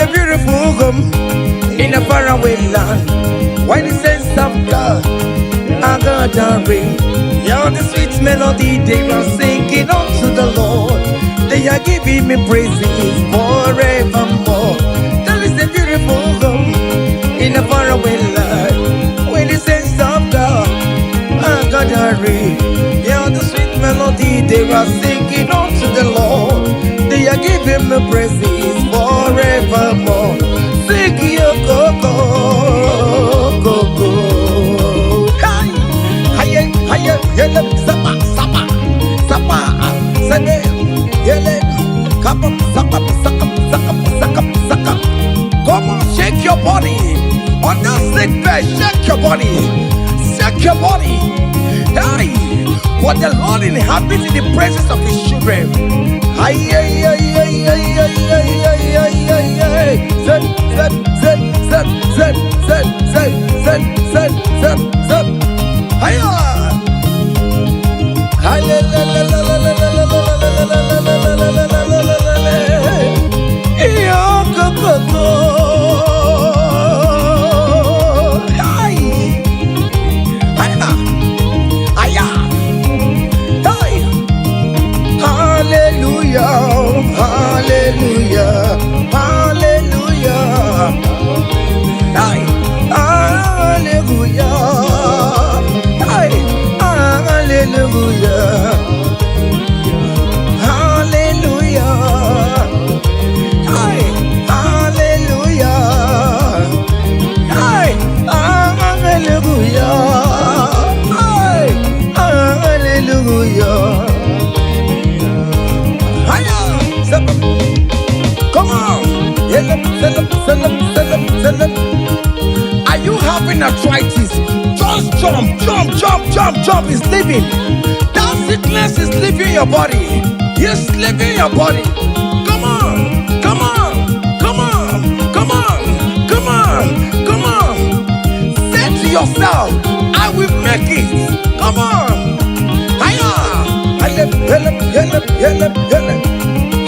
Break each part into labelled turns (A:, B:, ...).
A: a beautiful home in a faraway land. Why the sense of God, I got a ring. Yeah, the sweet melody they are singing unto the Lord. They are giving me praises forevermore. That is a beautiful home in a faraway land. When the sense of God, I got a ring. Yeah, the sweet melody they are singing unto the Lord. They are giving me praises forevermore. Sing your go-go, go-go. Hi, hiya, hiya, yele, sapa, sapa, sapa, sane, yele, kapa, sapa, saka, saka, saka, saka. Come on, shake your body. On the sick bed, shake your body. Shake your body. Hey, what the Lord inhabits in the presence of his children. Ay, ay, ay, ay, ay, ay, ay, ay, ay, ay, ay. Zed, zed, zed, zed, zed, zed, zed, zed, zed, zed, zed. Hiya! Ay, la, la, la, la, la, la, la, la, la, la, la, la, la, la. Iyo, go, go, go. Ay! Hiya! Hiya! Hey! Hallelujah, hallelujah, hallelujah. Hey, hallelujah. Hey, hallelujah. Hallelujah. Hey, hallelujah. Hey, hallelujah. Hey, hallelujah. Come on! Are you having arthritis? Just jump, jump, jump, jump, jump. It's leaving. That sickness is leaving your body. It's leaving your body. Come on, come on, come on, come on, come on, come on. Say to yourself, I will make it. Come on. Hiya!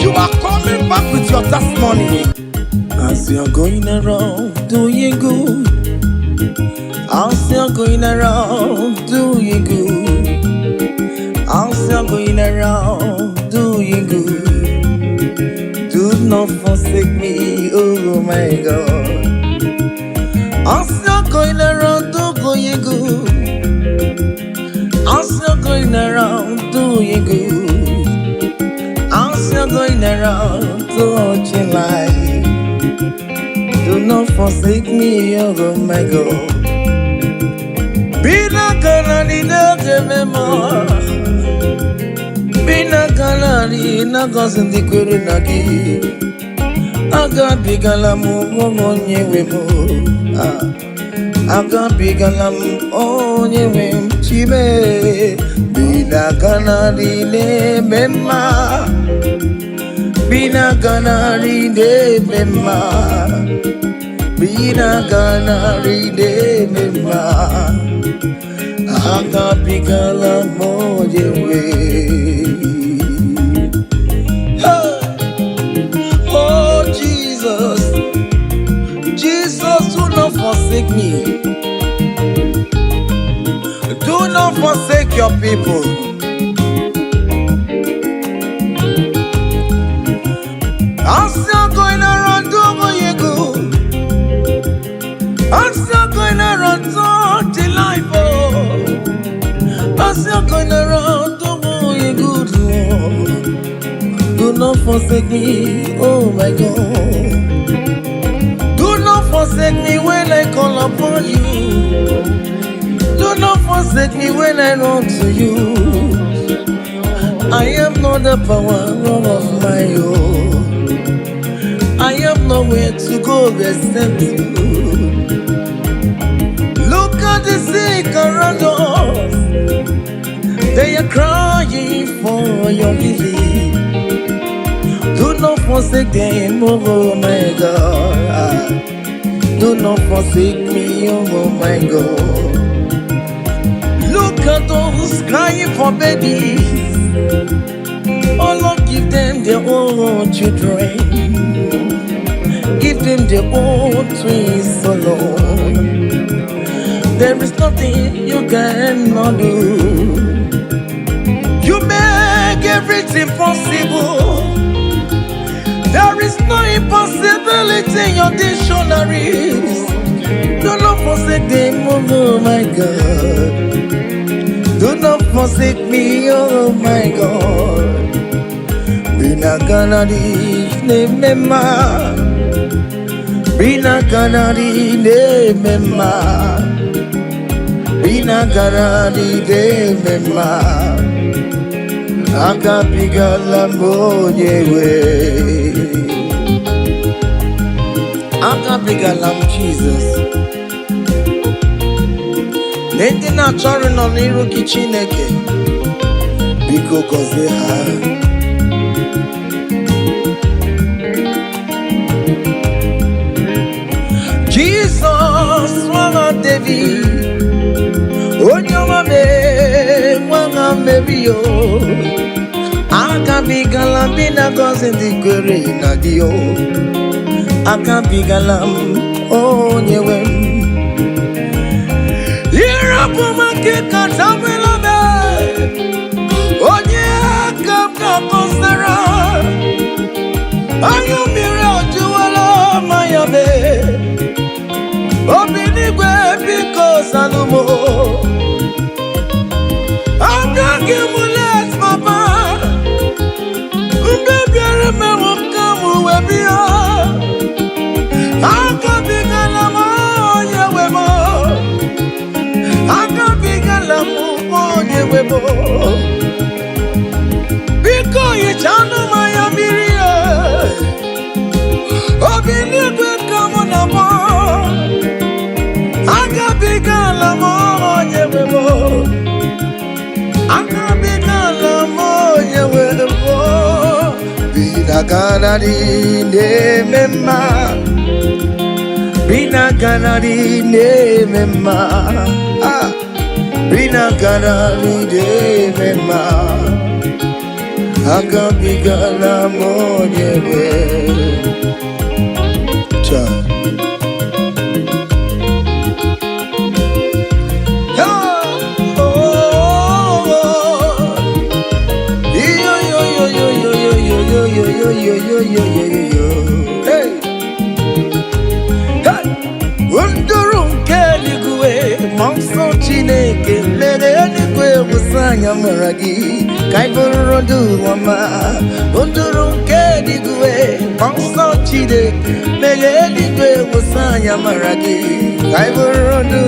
A: You are coming back with your testimony. As you're going around doing good, as you're going around doing good, as you're going around doing good, do not forsake me, oh my God. As you're going around doing good, as you're going around doing good, as you're going around touching life, do not forsake me, oh my God. Be not gonna need no more. Be not gonna need no cousin the Kurunagi. I got big alamu on ye wemo. I got big alam on ye wem chibe. Be not gonna need memma. Bina gana ride mema, bina gana ride mema, anga pigala mojewe. Oh Jesus, Jesus, do not forsake me. Do not forsake your people. As you're going around doing good, as you're going around touching life, oh, as you're going around doing good, Lord, do not forsake me, oh my God. Do not forsake me when I call upon you. Do not forsake me when I run to you. I am not the power of my own. I have nowhere to go except you. Look at the sick around us. They are crying for your healing. Do not forsake them, oh my God. Do not forsake me, oh my God. Look at those crying for babies. Oh Lord, give them their own children. give them their own twins alone. There is nothing you cannot do. You make everything possible. There is no impossibility in your dictionaries. Do not forsake them, oh my God. Do not forsake me, oh my God. Bina ganadi ne mema, bina ganadi ne mema, bina ganadi ne mema. Akapiga lambo yewe, akapiga lam Jesus. Nende na chori no niru kichineke, biko koze ha. Jesus, wanga David, onyoma me, wanga mebio. Akabigalam bina gozi digwere na dio. Akabigalam onyewem. Irapuma kika tabela me, onye akabka konsera. Ayumire ojuwala mayabe. Obinigwe biko salumo. Agagimulet papa. Mbebiare me wakamu webia. Akabigalamu onyewemo. Akabigalamu onyewemo. Biko yichanu mayamirie. Obinigwe kamunamo. Akabigalamu onyewemo. Akabigalamu onyewemo. Bina ganadi ne mema, bina ganadi ne mema, bina ganadi ne mema. Akabigalamu onyewemo. Hey, Undurum keligwe, monso chineke, legeligwe musanya maragi, kaiburondu wama. Undurum keligwe, monso chineke, legeligwe musanya maragi, kaiburondu.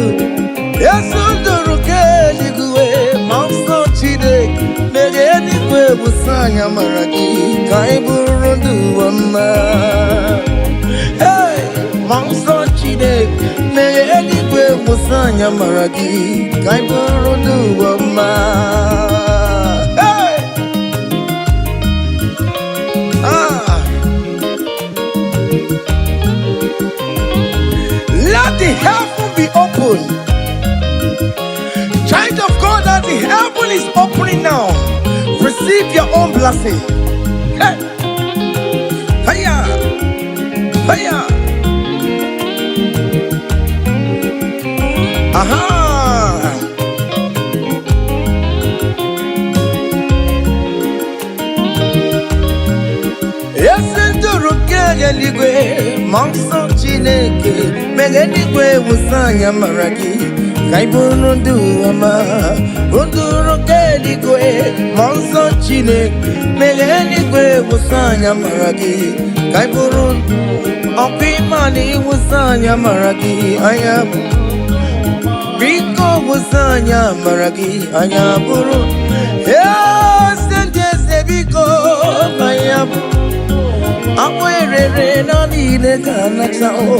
A: Yes, undurum keligwe, monso chineke, legeligwe musanya maragi, kaiburondu wama. Hey, monso chide, meyeligwe musanya maragi, kaiburondu wama. Hey, let the heaven be open. Child of God, that the heaven is opening now. Receive your own blessing. Hey, hiya, hiya. Aha. Yesenduru keligwe, monso chineke, megeligwe musanya maragi, kaiburondu wama. Unduru keligwe, monso chineke, megeligwe musanya maragi, kaiburondu. Opimani musanya maragi, ayabu. Biko musanya maragi, ayaburu. Yes, and biko, ayabu. Awerere na nile kanata o.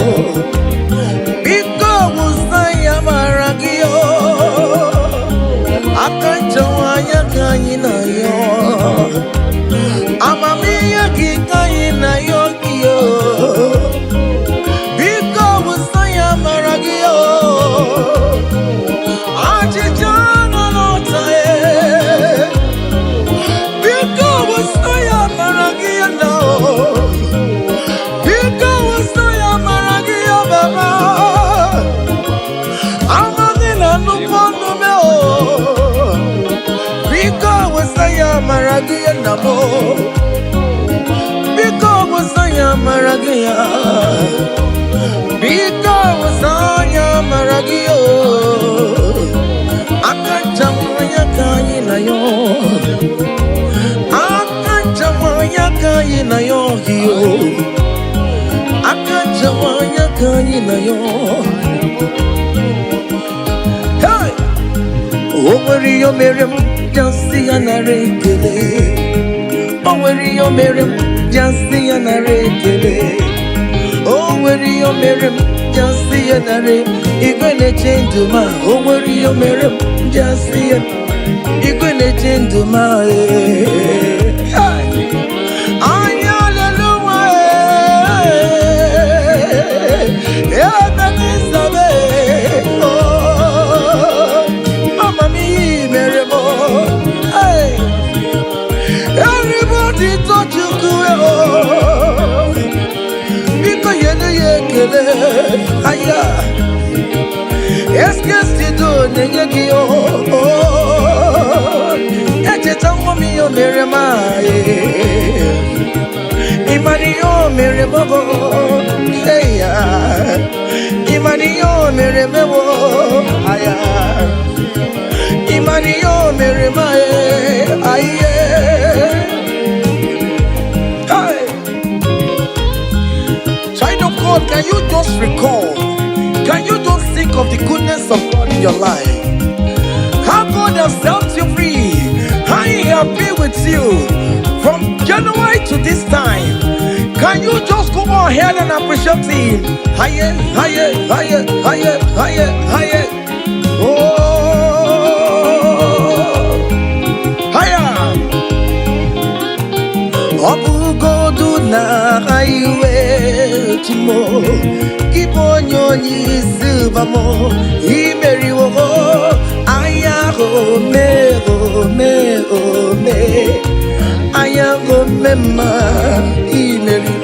A: Biko musanya maragi o. Akanchawanya kanyina yo. Amamiya kikanyina yo kiyo. Biko musanya maragi o. Ajijana nota e. Biko musanya maragi o. Biko musanya Marabo. Because I am Maragia. Because I am Maragio. Akachamaya Kainayo. Akachamaya Kainayo. Akachamaya Kainayo. Hey! Over your Miriam, just see an array. Over your Miriam, just see an array. Over your Miriam, just see an array. You're gonna change to my over your Miriam, just see it. You're gonna change to my everybody thought you could. Because you're the Aya. Yes, you do, Negio. Echetangomi, your Miramai. Imanio, Mirabo. Hey, Imanio, Mirabo. Aya. Imanio, Miramai. Aye. Can you just recall? Can you just think of the goodness of God in your life? How God has set you free. How He has been with you from January to this time. Can you just go ahead and appreciate Him? Higher, higher, higher, higher, higher, higher. Oh, higher. Abu Godu na highway Timo. Keep on your knees, Silvamo. He marry wo. Aya go me, go me, go me. Aya go me ma. He marry.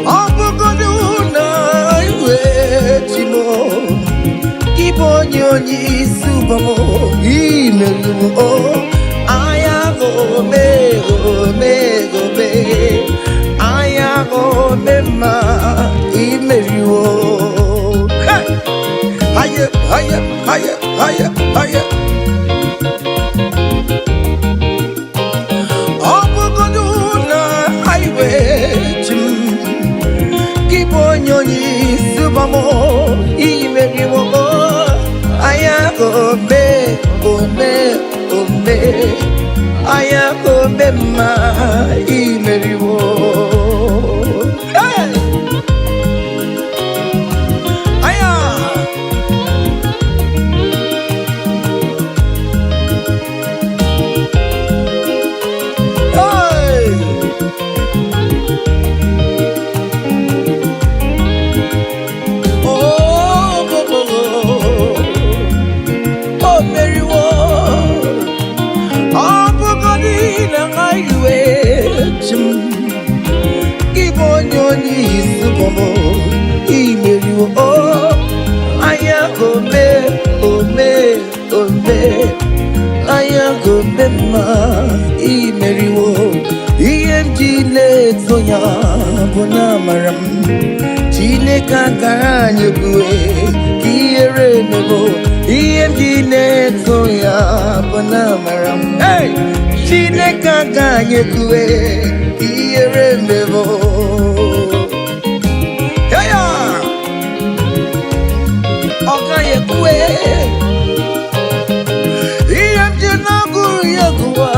A: Abu Godu na highway Timo. Keep on your knees, Silvamo. He marry wo. Aya go me, go me, go me. Aya go me ma, he marry wo. Hey, higher, higher, higher, higher, higher. Obu goduna highway chim. Keep on your knees, subamo, he marry wo. Aya go me, go me, go me. Aya go me ma, he marry wo. Hey, aya. Hey, oh, oh, oh, oh, marry wo. Keep on your knees, he marry wo. Aya go me, oh me, oh me. Aya go me ma, he marry wo. EMG legs on ya, bona maram. Chine kakanya kue, kiere nebo. EMG legs on ya, bona maram. Hey! Chine kakanye kue, iere nebo. Heya, okaye kue. Iemje na guru yakuwa,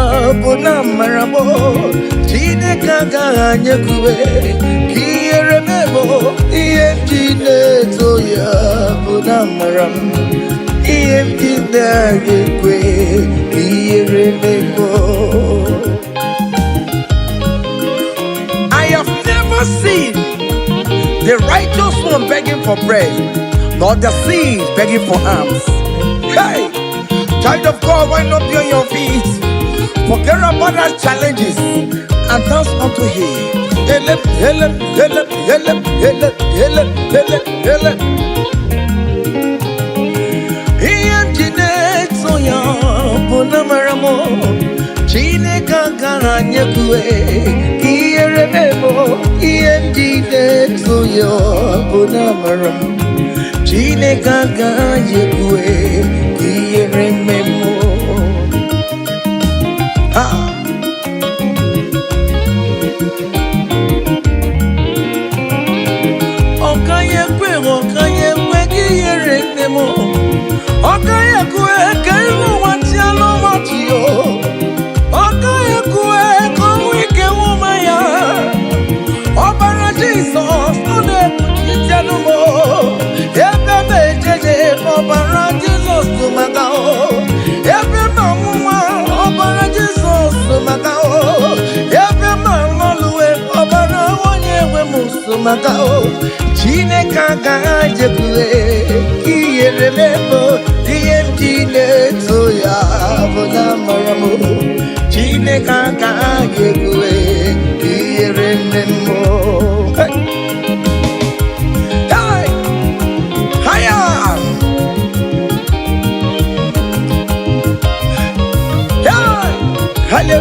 A: bona marabo. Chine kakanye kue, iere nebo. Iemje neto ya, bona maram. Iemje na kue, iere nebo. I have never seen the righteous one begging for bread, nor the seed begging for alms. Hey, child of God, why not be on your feet? Forget about our challenges and dance unto Him. Help, help, help, help, help, help, help, help. He am Jinet Soya, Bonamaramo, Chine Gaga. kagara nyekwe kiyere memo iyendide tuyo bunamaram chine kagara nyekwe kiyere memo okayekwe kiyere memo okayekwe kairu watialo matio okayekwe kowike wumaya obara Jesus ode itianumo ebebe jeje obara Jesus tumagao ebe mamuma obara Jesus tumagao ebe mamoluwe obara wonyewe musumagao chine kagaje kwe kiyere memo DMD toya bona maramu chine kagaje kwe kiyere memo hey haya hele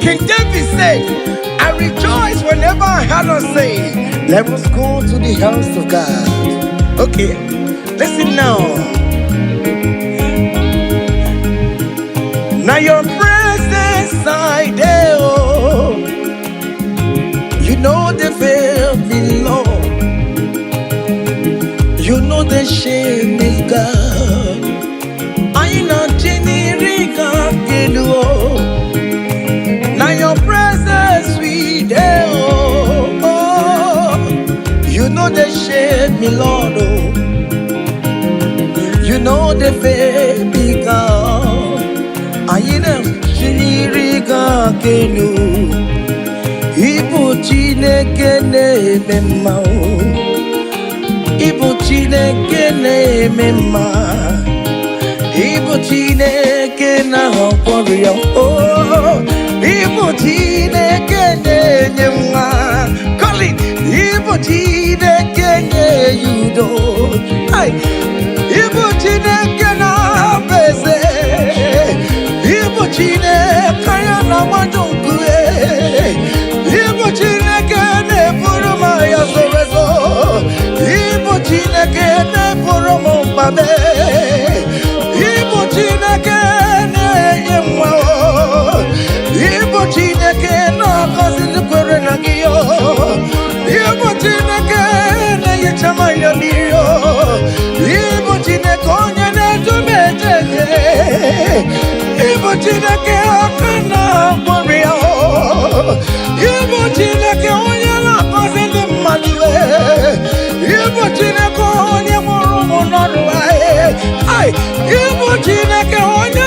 A: King David said, I rejoice whenever I hear us say, let us go to the house of God. Okay, listen now. Now your presence I there, oh, you know the fear me, Lord. You know the shame is God. I know Jenirica Gelu. Now your presence we there, oh, you know the shame me, Lord, oh, you know the baby God. I know Jenirica Gelu. Ibu Chineke mema, Ibu Chineke mema. Ibu Chineke na warrior, oh, Ibu Chineke nyemwa, call it, Ibu Chineke yudo, ay, Ibu Chineke na beze, Ibu Chineke na wajonkwe, Ibu Chineke ne puruma ya sorezo, Ibu Chineke ne puruma mbabe. Ibu Chineke na yemwa, Ibu Chineke na kazi kore na giyo, Ibu Chineke na yechama ya niyo, Ibu Chineke onye na tumejeje, Ibu Chineke akana warrior, Ibu Chineke onye na kazi maliwe, Ibu Chineke onye murumu naruae. Ay, Ibu Chineke onye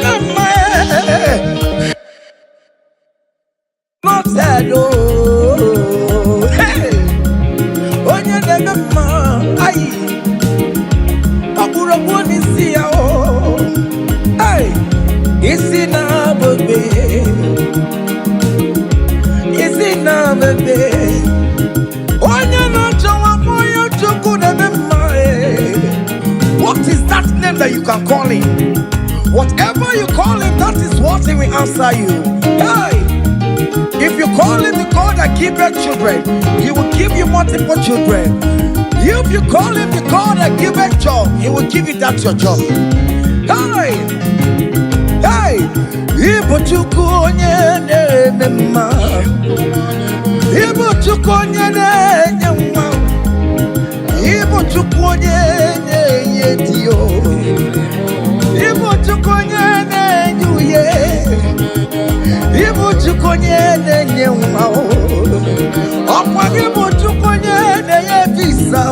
A: na me not sad, oh, hey, onye na ma, ay, akura boni siya, oh, ay, isi na bebe, onye na chawa moyo chuku na me ma, what is that name that you can call him? Whatever you call him, that is what he will answer you. Hey, if you call him the God that gives children, he will give you multiple children. If you call him the God that gives job, he will give you that your job. Hey, hey, Ibu chuku onye mema, Ibu chuku onye nyemwa, Ibu chuku onye dio, Ibu chuku onye nyuye, Ibu chuku onye nyemwa, Okwa Ibu chuku onye yevisa,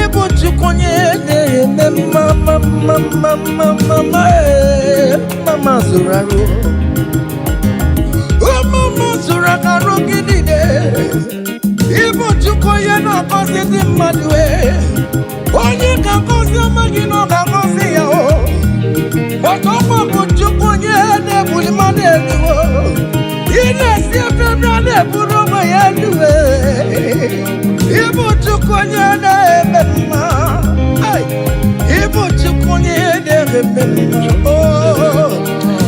A: Ibu chuku onye mama zuraro, mama zuraro gidide. Ibu chuku onye na kosi di madwe, onye ka kosi magino ka kosi ya o. Otoma bu chuku onye ne buli maneluo, ine si efemra ne buru mayeluwe. Ibu chuku onye ne mema, ay, Ibu chuku onye ne Oh,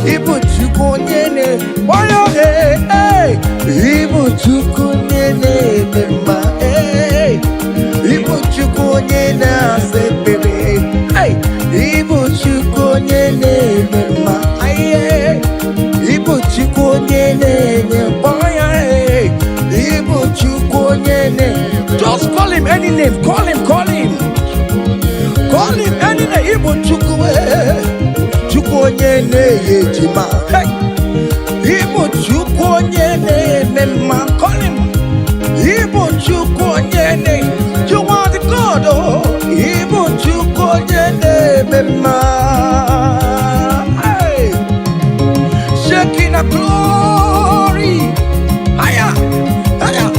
A: Ibuchukunene, Waya, hey, Ibuchukunene, Mema, hey, Ibuchukunene, say, baby, hey, Ibuchukunene, Mema, hey, Ibuchukunene, Waya, hey, Ibuchukunene. Just call him any name, call him, call him. Call him any name, Ibuchukwe. Chukwonyene yejima. Hey, Ibuchukwonyene mema. Call him. Ibuchukwonyene. You are the God, oh. Ibuchukwonyene mema. Hey, shaking a glory. Higher, higher,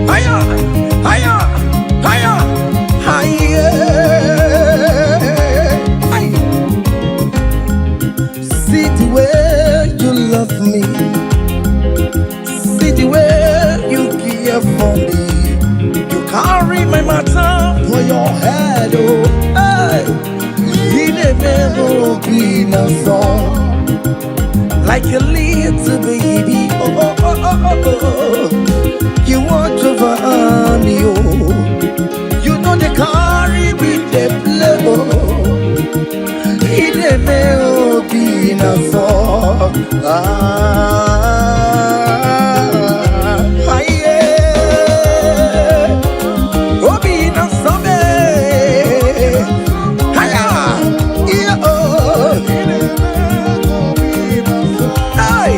A: higher, higher, higher, higher. See the way you love me. See the way you care for me. You carry my matter for your head, oh. Hey. He never be no song like a little baby. Oh, oh, oh, oh, oh. You want over me, oh. You know they carry with the play, he never be no song. Yeah. Oh, be no song. Hiya. Yeah, oh. Hey.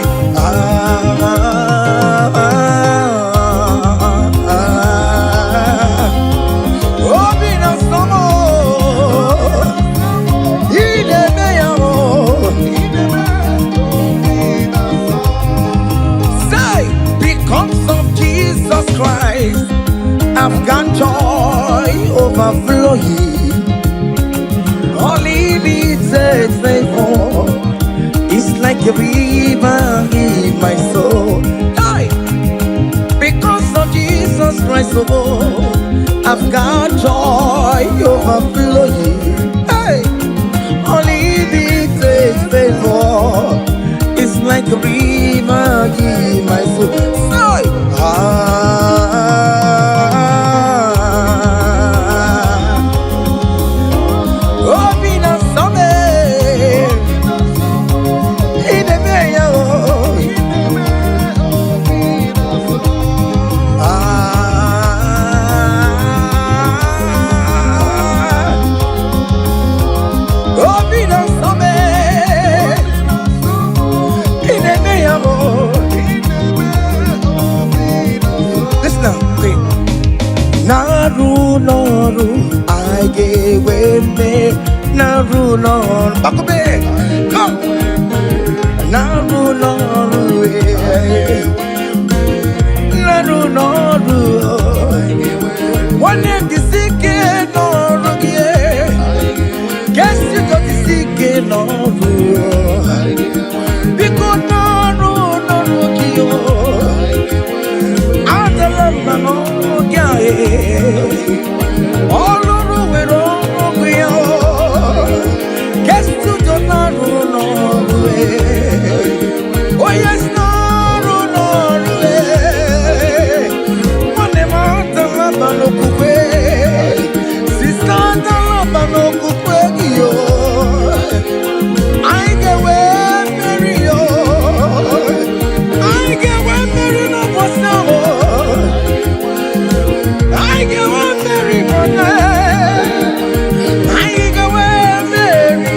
A: Oh, be no song. Christ, I've got joy overflowing. Only needs a favor. It's like a river in my soul. Hey! Because of Jesus Christ, oh, I've got joy overflowing. Hey! Only needs a favor. It's like a river in my soul. Naru noru, I gave me Naru noru. Bakobe, come. Naru noru, Naru noru. One name the sick noru, yeah. Guess you got the sick noru. Because naru noru, kyo. Adalama no. All over with all we are. Guess to the Norway. Oh, yes, Norway. One amount of Labano Coupe. Sister, the Labano Coupe. I get where Mary. I get where Mary no was now. I get one Mary Money. I get one Mary.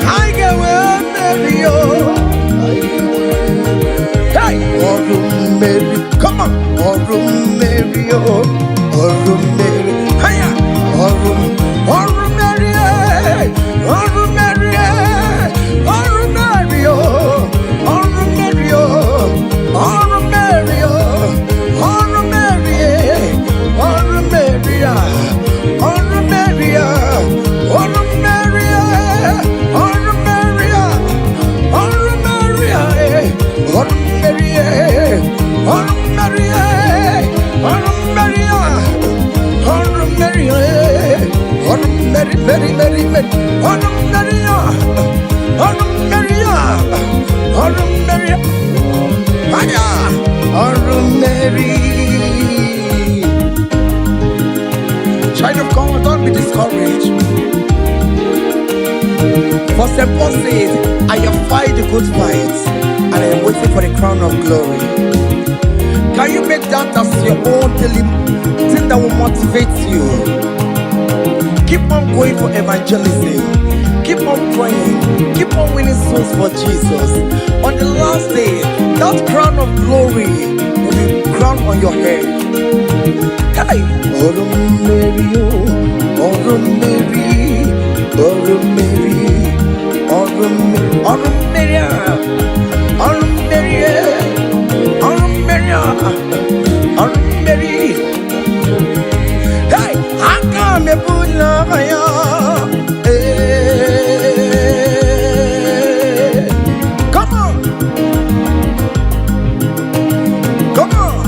A: I get one Mary. Hey, Mary, come on, Mary, Mary, hiya, Mary, Maria, Child of God, don't be discouraged. For St. Paul says, I have fight the good fight, and I am waiting for the crown of glory. Can you make that as your own daily thing that will motivate you? Keep on going for evangelism. Keep on praying. Keep on winning souls for Jesus. On the last day, that crown of glory will be crowned on your head. Hey! Oh, Mary, oh, Mary, oh, Mary. Hey, I come to put love on you. Come on, come on.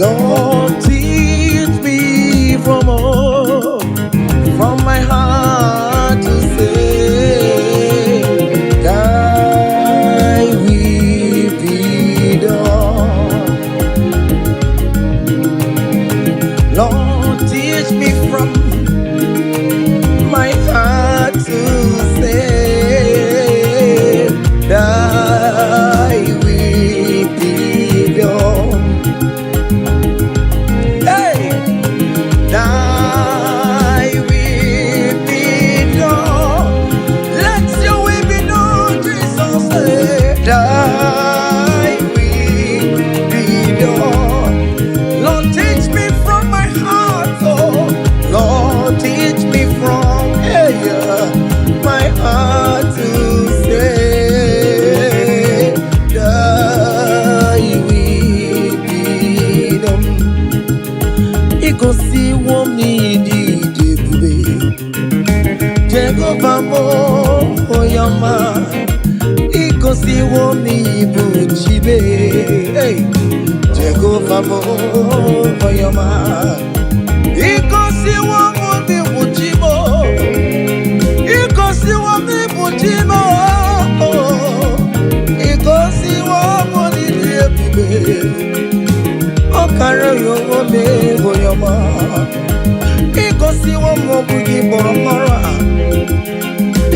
A: Lord, teach me from my heart to say, thy will be done. Lord, teach me from my heart to say, thy will be done. Thy will be done. Let your will be done, Jesus. Thy will be done. Lord, teach me from my heart, oh. Lord, teach me from my heart to say, thy will be done. Ikosi womi di debube, Jehovah mo oyama. Ikosi womi buchibe, Jehovah mo oyama. Ikosi womi buchibo, Ikosi womi buchibo, Ikosi womi debube. Okara yowo me goyama, ikosi womo bugi boromora.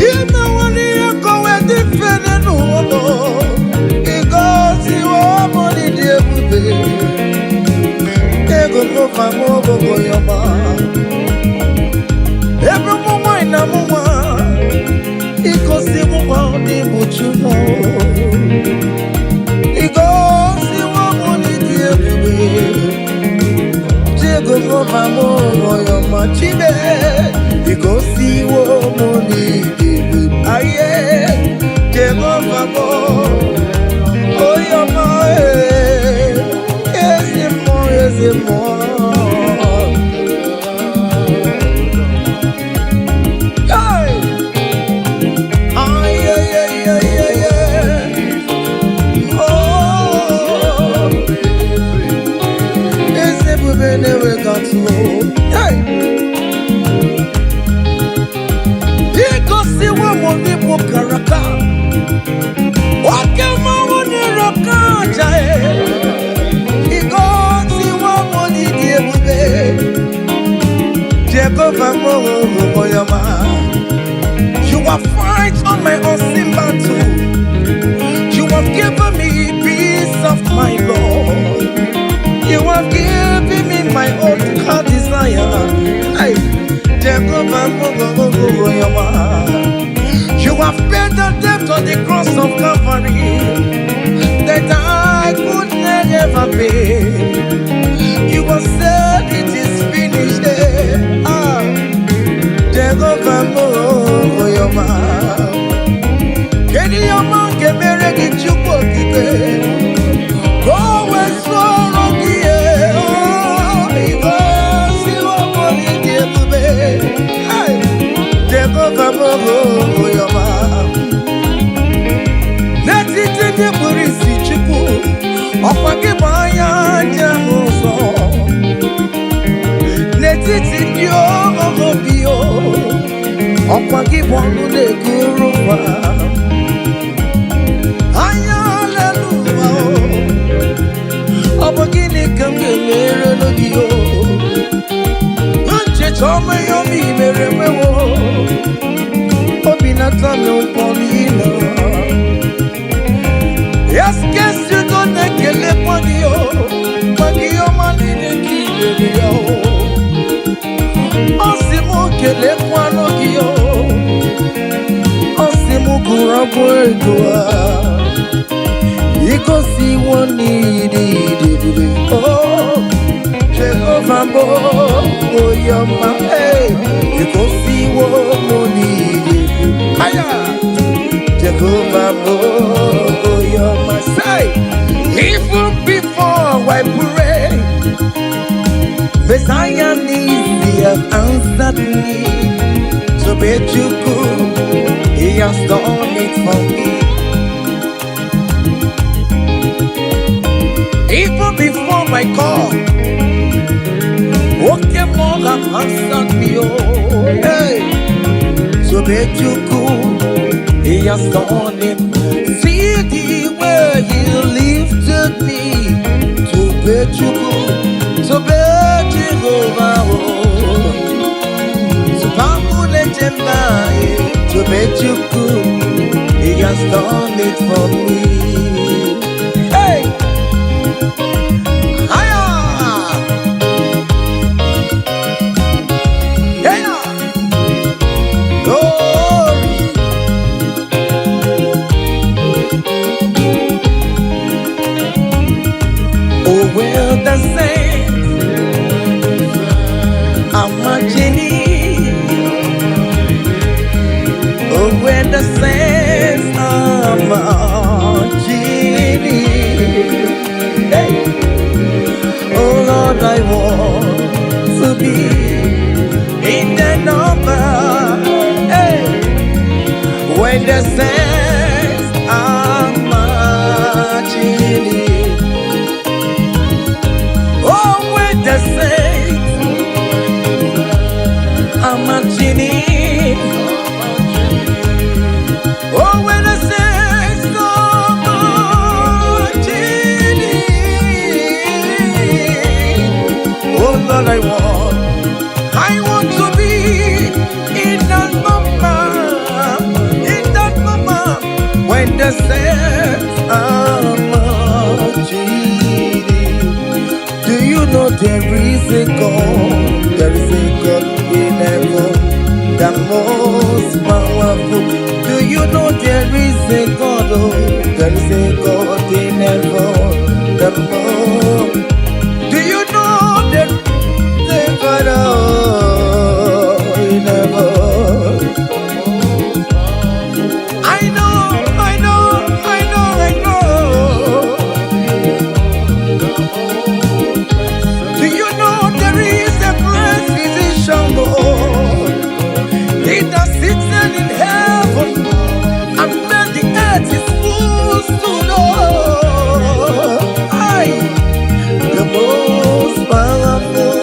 A: Ina wani yakowe difene nuwomo, ikosi womo ni diebube. Ego kofa mo goyama, ebro mwa ina mwa, ikosi womo ni buchumo. Ikosi womo ni diebube. Jehovah mo oyama chibe, ikosi womo ni diebube. Aye, Jehovah mo oyama, ezemo. Hey, aye. Never got to hey. Ikosi womo ni bukaraka, wakema woni roka jae. Ikosi womo ni diebube, Jehovah mo oyama. You have fight on my unseen battle. You have given me peace of my Lord. You have given me my own heart desire. Hey, Jehovah, you have paid the debt on the cross of Calvary that I could never pay. You have said it is finished. Jehovah, Kedi yama kemere kichuko kibe. Go and swallow the air. Ikosi womo ni diebube. Jehovah, Ọ̀pọ̀ kí wọ́n ló lè kúrò wá. Hallelujah o. Ọ̀pọ̀ kí ni kan kèmèrè lógi o. Ǹjẹ́ tọ́mọ yọ mi mèrè mẹ́wọ́. Obi na tọ́mi ò pọ̀ mí lọ. Yẹ́sìkẹ́sì tó ní kele pọ́ngi o. Pọ́ngi o máa ní ní kí lè yọ o. Osimu kele kwa logio, osimu kurabo edua. Iko si woni di. Oh, Jehovah bo, oh yama hey. Iko si woni di. Aya, Jehovah bo, oh yama say. Even before I pray, Messiah needs have answered me. So bet you could, He has done it for me. Even before my call, okay, more have answered me. Oh, hey. So bet you could, He has done it. See the way He lifted me. So bet you could, so bet you over. To bet you could, He has done it for me. Hey, hiya, hey, glory. Oh, well, the saints are marching in. When the saints are marching in, hey. Oh Lord, I want to be in the number, hey. When the saints are marching in, oh, when the saints are marching in. Oh, when the saints are marching in. Oh Lord, I want to be in that moment, when the saints are marching in. Do you know there is a God? There is a God in heaven, the most powerful. Do you know there is a God? Oh, there is a God in heaven, the Lord. Do you know there is a God in heaven? I know. Do you know there is a great physician, Lord? He that sits in heaven. The earth is full to know I, the most powerful.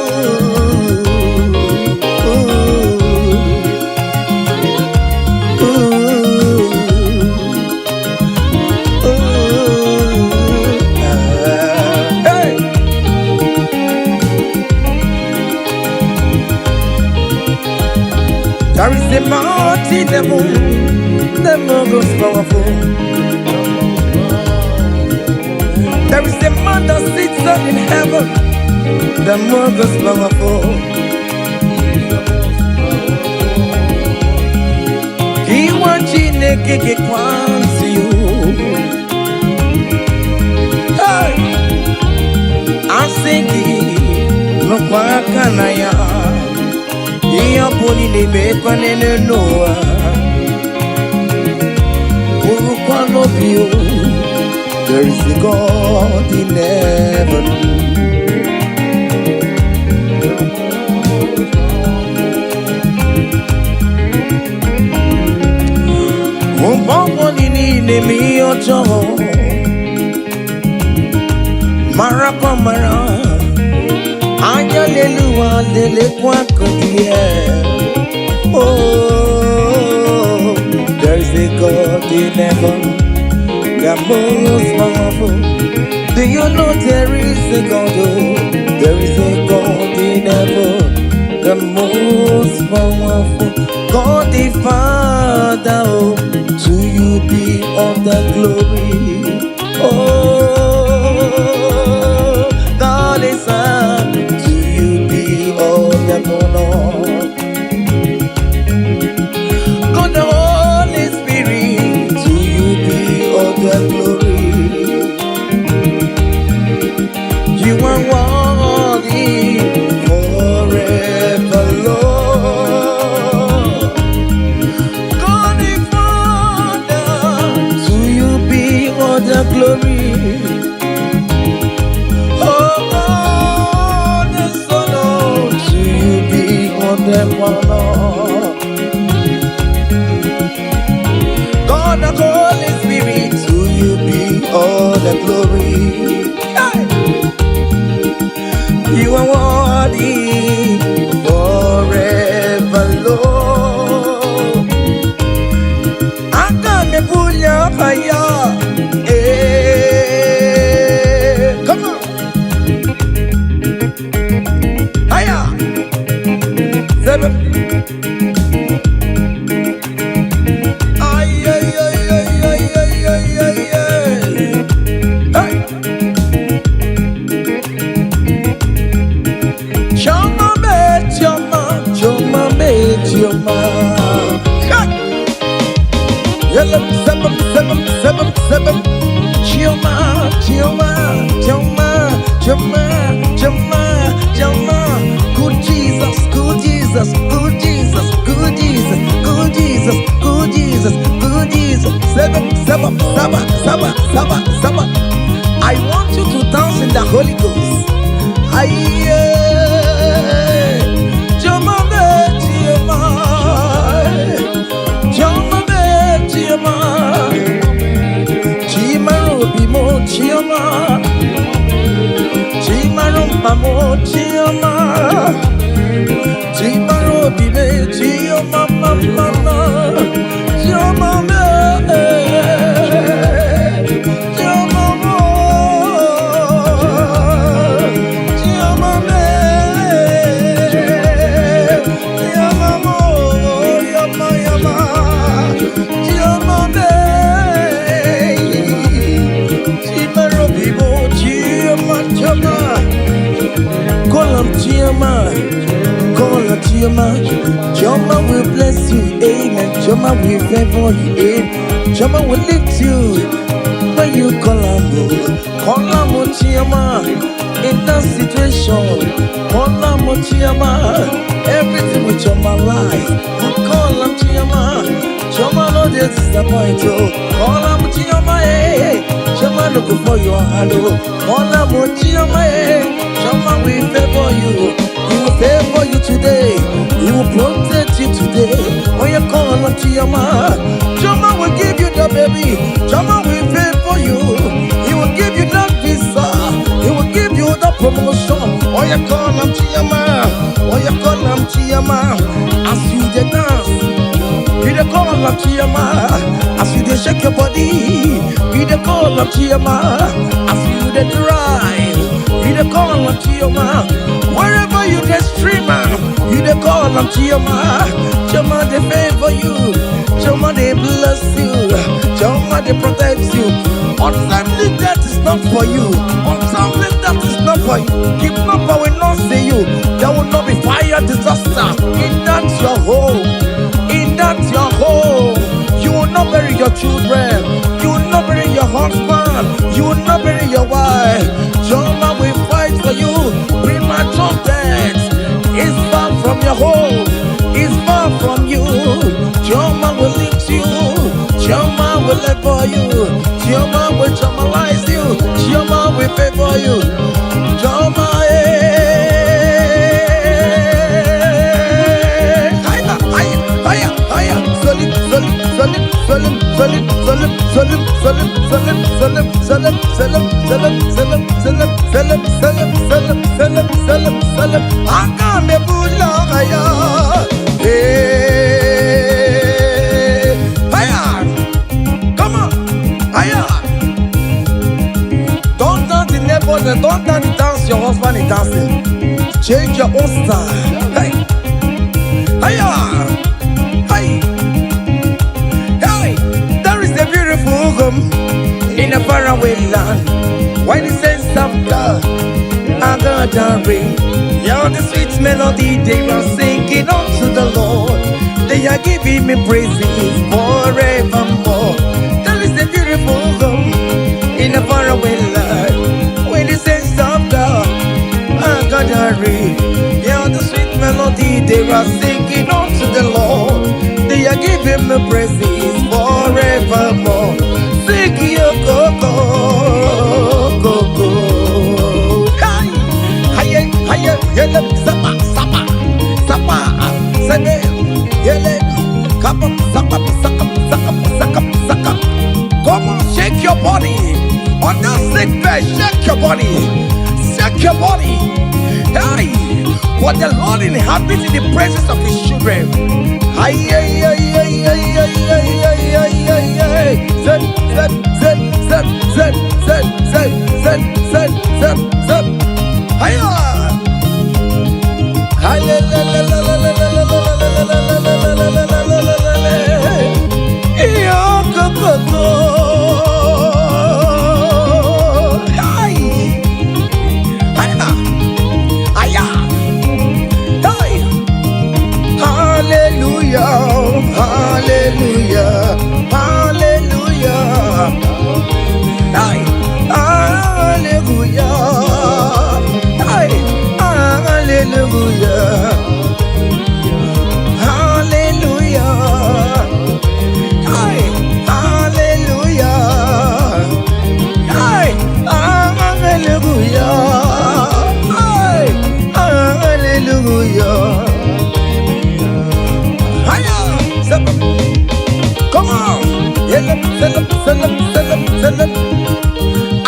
A: Hey. There is a mountain, the most powerful. There is a man that sits up in heaven, the most powerful. He wants you to get one to you. Hey, I'm singing, no quacanaya. You're putting the bacon in the Noah. Of you, there is a God in heaven. enemy ojo marapa mara ayaleluwa Oh, there is a God in heaven, the most powerful. Do you know there is a God? Oh, there is a God in heaven, the most powerful. God the Father, oh, to you be all the glory. Oh, God the Son, to you be all the honor. God the Holy Spirit, to you be all the glory. You are worthy forever, Lord. God the Father, to you be all the glory. Oh God the Son, oh, to you be all the honor. God the Holy Spirit, to you be all the glory. Hey! You are worthy forever, Lord. I'm gonna pull your fire. Hey, come on. Fire. Seven. Ay, ay, ay, ay, ay, ay, ay, ay, ay. Hey. Choma me, choma, choma me, choma. Seven, seven, seven, seven, seven. Choma, choma, choma, choma, choma, choma. Good Jesus, good Jesus, good Jesus, good Jesus, good Jesus, good Jesus, good Jesus. Seven, seven, seven, seven, seven, seven. I want you to dance in the Holy Ghost. Aye. Chioma, Chimarumamo, Chioma, Chimaro Bibe, Chioma, Mama, Chioma, Chioma will bless you, amen. Chioma will favor you, amen. Chioma will lift you when you call her. Chioma in that situation. Call her, Chioma. Everything with Chioma life. Call her, Chioma. Chioma no disappoint you. Call her, Chioma, hey. Chioma look for your hand. Call her, Chioma, hey. Chioma will favor you. He will favor you today. He will protect you today. When you call on Chioma, Chioma will give you the baby. Chioma will favor you. He will give you that visa. He will give you the promotion. When you call on Chioma, when you call on Chioma, as you dey dance, you dey call on Chioma. As you dey shake your body, you dey call on Chioma. As you dey drive, you dey call on Chioma. Wherever you dey stream, you dey call on Chioma. Chioma dey favor you. Chioma dey bless you. Chioma dey protect you. Untimely death is not for you. Untimely death is not for you. Kidnapper will not see you. There will not be fire disaster in that your home. In that your home. You will not bury your children. You will not bury your husband. You will not bury your wife. Chioma will fight for you. Premature death is far from your home. Is far from you. Chioma will lift you. Chioma will favor you. Chioma will Chiomalize you. Chioma will favor you. Chioma, higher, higher, higher, higher. Solid, solid, solid, solid, solid, solid, solid, solid, solid, solid, solid, solid, solid, solid, solid, solid, solid, solid. Salam, Agame Bulaya. Hey, hiya, come on, hiya. Don't dance the neighbors and don't dance the dance your husband is dancing. Change your own style. Hey, hiya, hey, hey. There is a beautiful home in a faraway land. Why the sense of God? I got a ring. Yeah, the sweet melody they are singing unto the Lord. They are giving me praises forevermore. There is a beautiful home in a faraway land. When the sense of God, I got a ring. Yeah, the sweet melody they are singing unto the Lord. They are giving me praises forevermore. Sing your go-go, go-go. Yele, sapa, sapa, sapa, sene, yele, kapa, sapa, saka, saka, saka, saka. Come on, shake your body. On that sick bed, shake your body. Shake your body. Hey, what the Lord inhabits in the presence of his children. Hey, hey, hey, hey, hey, hey, hey, hey, hey, hey. Zed, zed, zed, zed, zed, zed, zed, zed, zed, zed, zed. Hiya!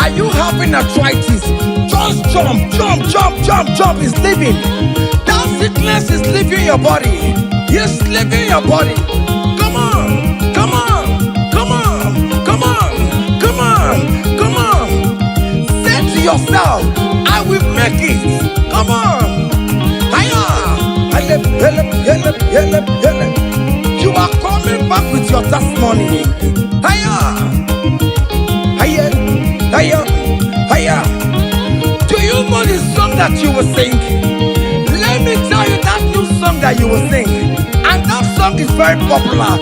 A: Are you having arthritis? Just jump, jump, jump, jump, jump. It's leaving. That sickness is leaving your body. It's leaving your body. Come on, come on, come on, come on, come on, come on. Say to yourself, I will make it. Come on. Hiya. You are coming back with your testimony. Hiya. Hiya, hiya, hiya. Do you know the song that you will sing? Let me tell you that new song that you will sing. And that song is very popular.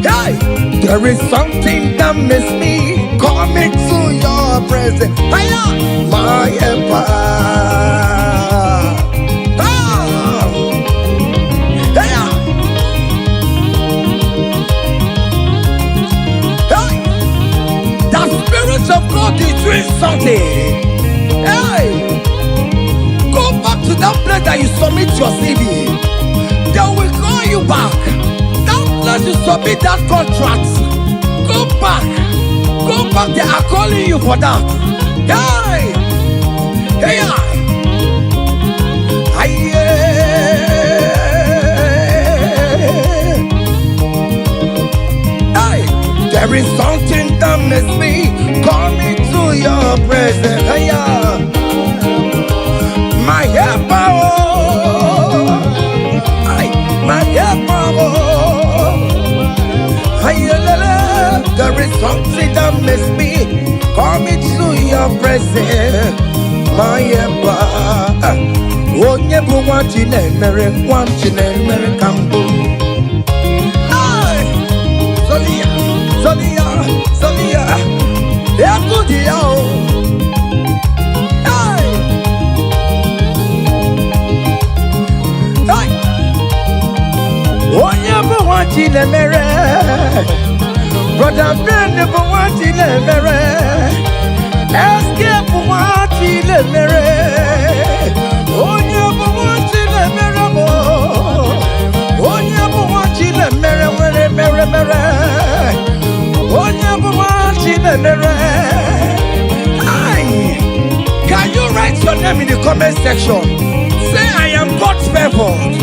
A: Hey, there is something that makes me coming to your presence. Hiya, my empire. Of God is doing something. Hey, go back to that place that you submit your CV. They will call you back. That place you submit that contract. Go back. Go back. They are calling you for that. Hey, hey, hey. There is something that makes me coming to your presence. Hey, my helper, my helper. There is something that makes me coming to your presence. My helper. Oh, never want you, never want you, never come home. Sonia, yeah, good, yeah. Hey, hey. Oh, never want you, never. Brother, friend, never want you, never. Escape, want you, never. Oh, never want you, never. Oh, never want you, never. Can you write your name in in the comment section. Say, I am God's favored.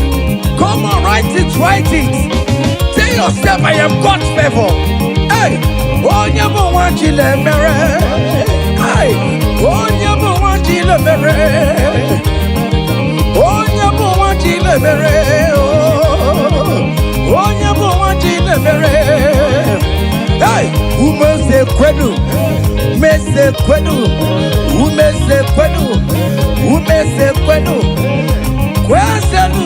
A: Come on, write it, write it. Tell yourself, I am God's favored. Hey, oh, you don't want you to marry. Hey, oh, you don't want you to marry. Oh, you don't want you to marry. Oh, you don't want you to marry. Hey, who must say kwedu? Mese kwedu. Who mese kwedu? Who mese kwedu? Kwaselu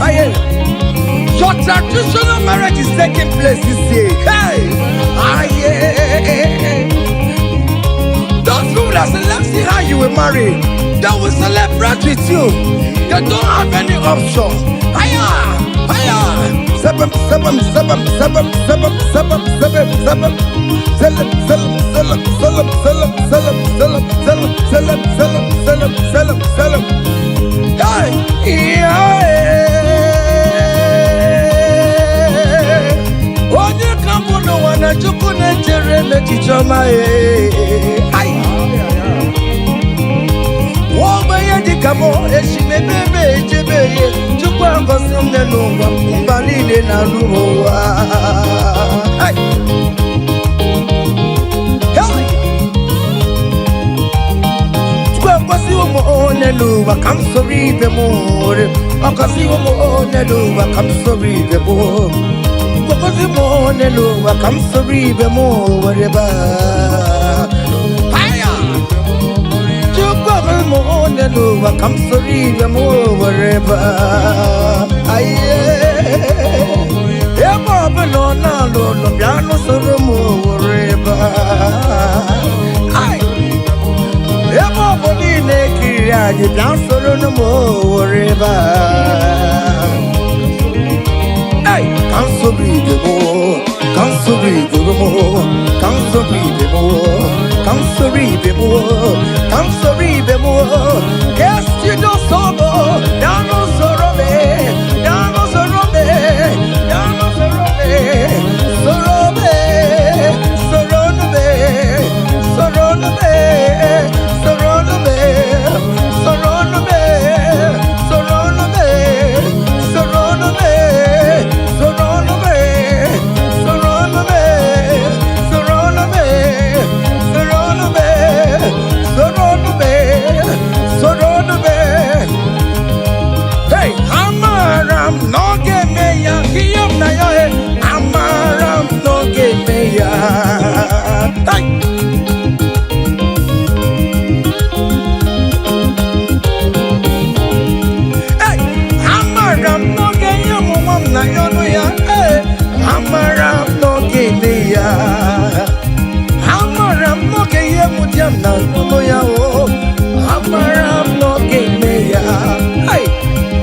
A: aye. Your traditional marriage is taking place this year. Hey, aye. Those people that select see how you will marry, they will celebrate with you. They don't have any option. Aye. Sabam. Onye kampu no wana chuku nechere mechichoma Wogbe dikamo eshimebebe ejebeye chukwu angosi mnenungwa mbalile na luwa. Luba, come sorry the more. Okasi wo mo ne luba, come sorry the more. Okasi mo ne luba, come sorry the more. Whatever. Hiya. Chupa mo ne luba, come sorry the more. Whatever. Aye. Eba beno na lo piano soro mo. Whatever. Aye. Eba boni ne you dance solo no more river. Hey, come so breathe the more, come so breathe the more, come so breathe the more, come so breathe the more, come so breathe the more. Yes, you know so more. Down on Sorobe, down on Sorobe, down on Sorobe, Sorobe, Sorobe, Sorobe, Sorobe.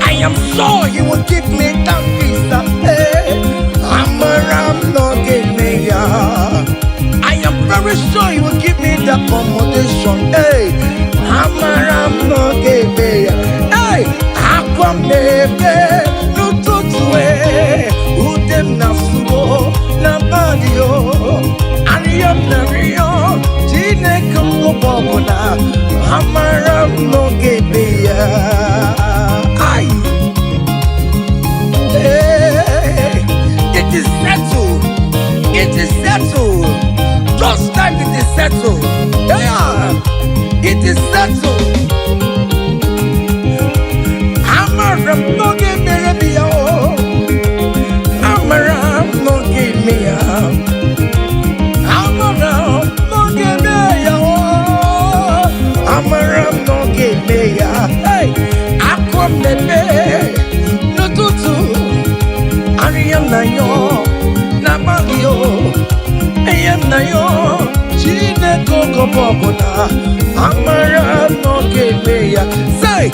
A: I am sure you will give me that visa. Hey, I am very sure you will give me that accommodation. Hey, hey, akwamebe nututue udem nasuo na badio ariyam na riyo jine kumubobona amaram no gebeya. Ay, hey, it is settled. It is settled. Just like it is settled. Yeah, it is settled. Amaram no gebeya. Amaram no gebeya. Amaram no gebeya. Amaram no gebeya. Hey, akwamebe nututu ariyam na yo na bagio eyam na yo chine koko bobona amaram no gebeya. Say,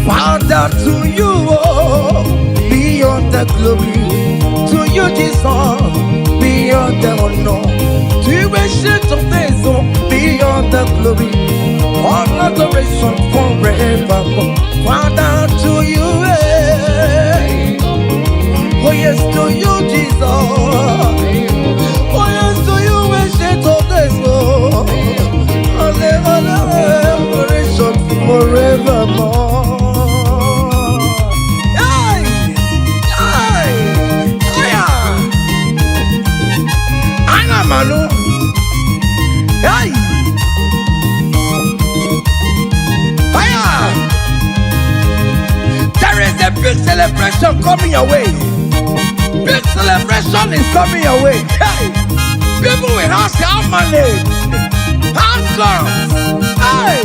A: Father, to you beyond the glory, to you Jesus beyond the honor, to you ancient of days beyond the glory, all adoration forevermore. Father, to you, oh yes, to you Jesus, oh yes, to you, Hey! Fire! There is a big celebration coming your way. Big celebration is coming your way. Hey! People will ask how money, how comes. Hey!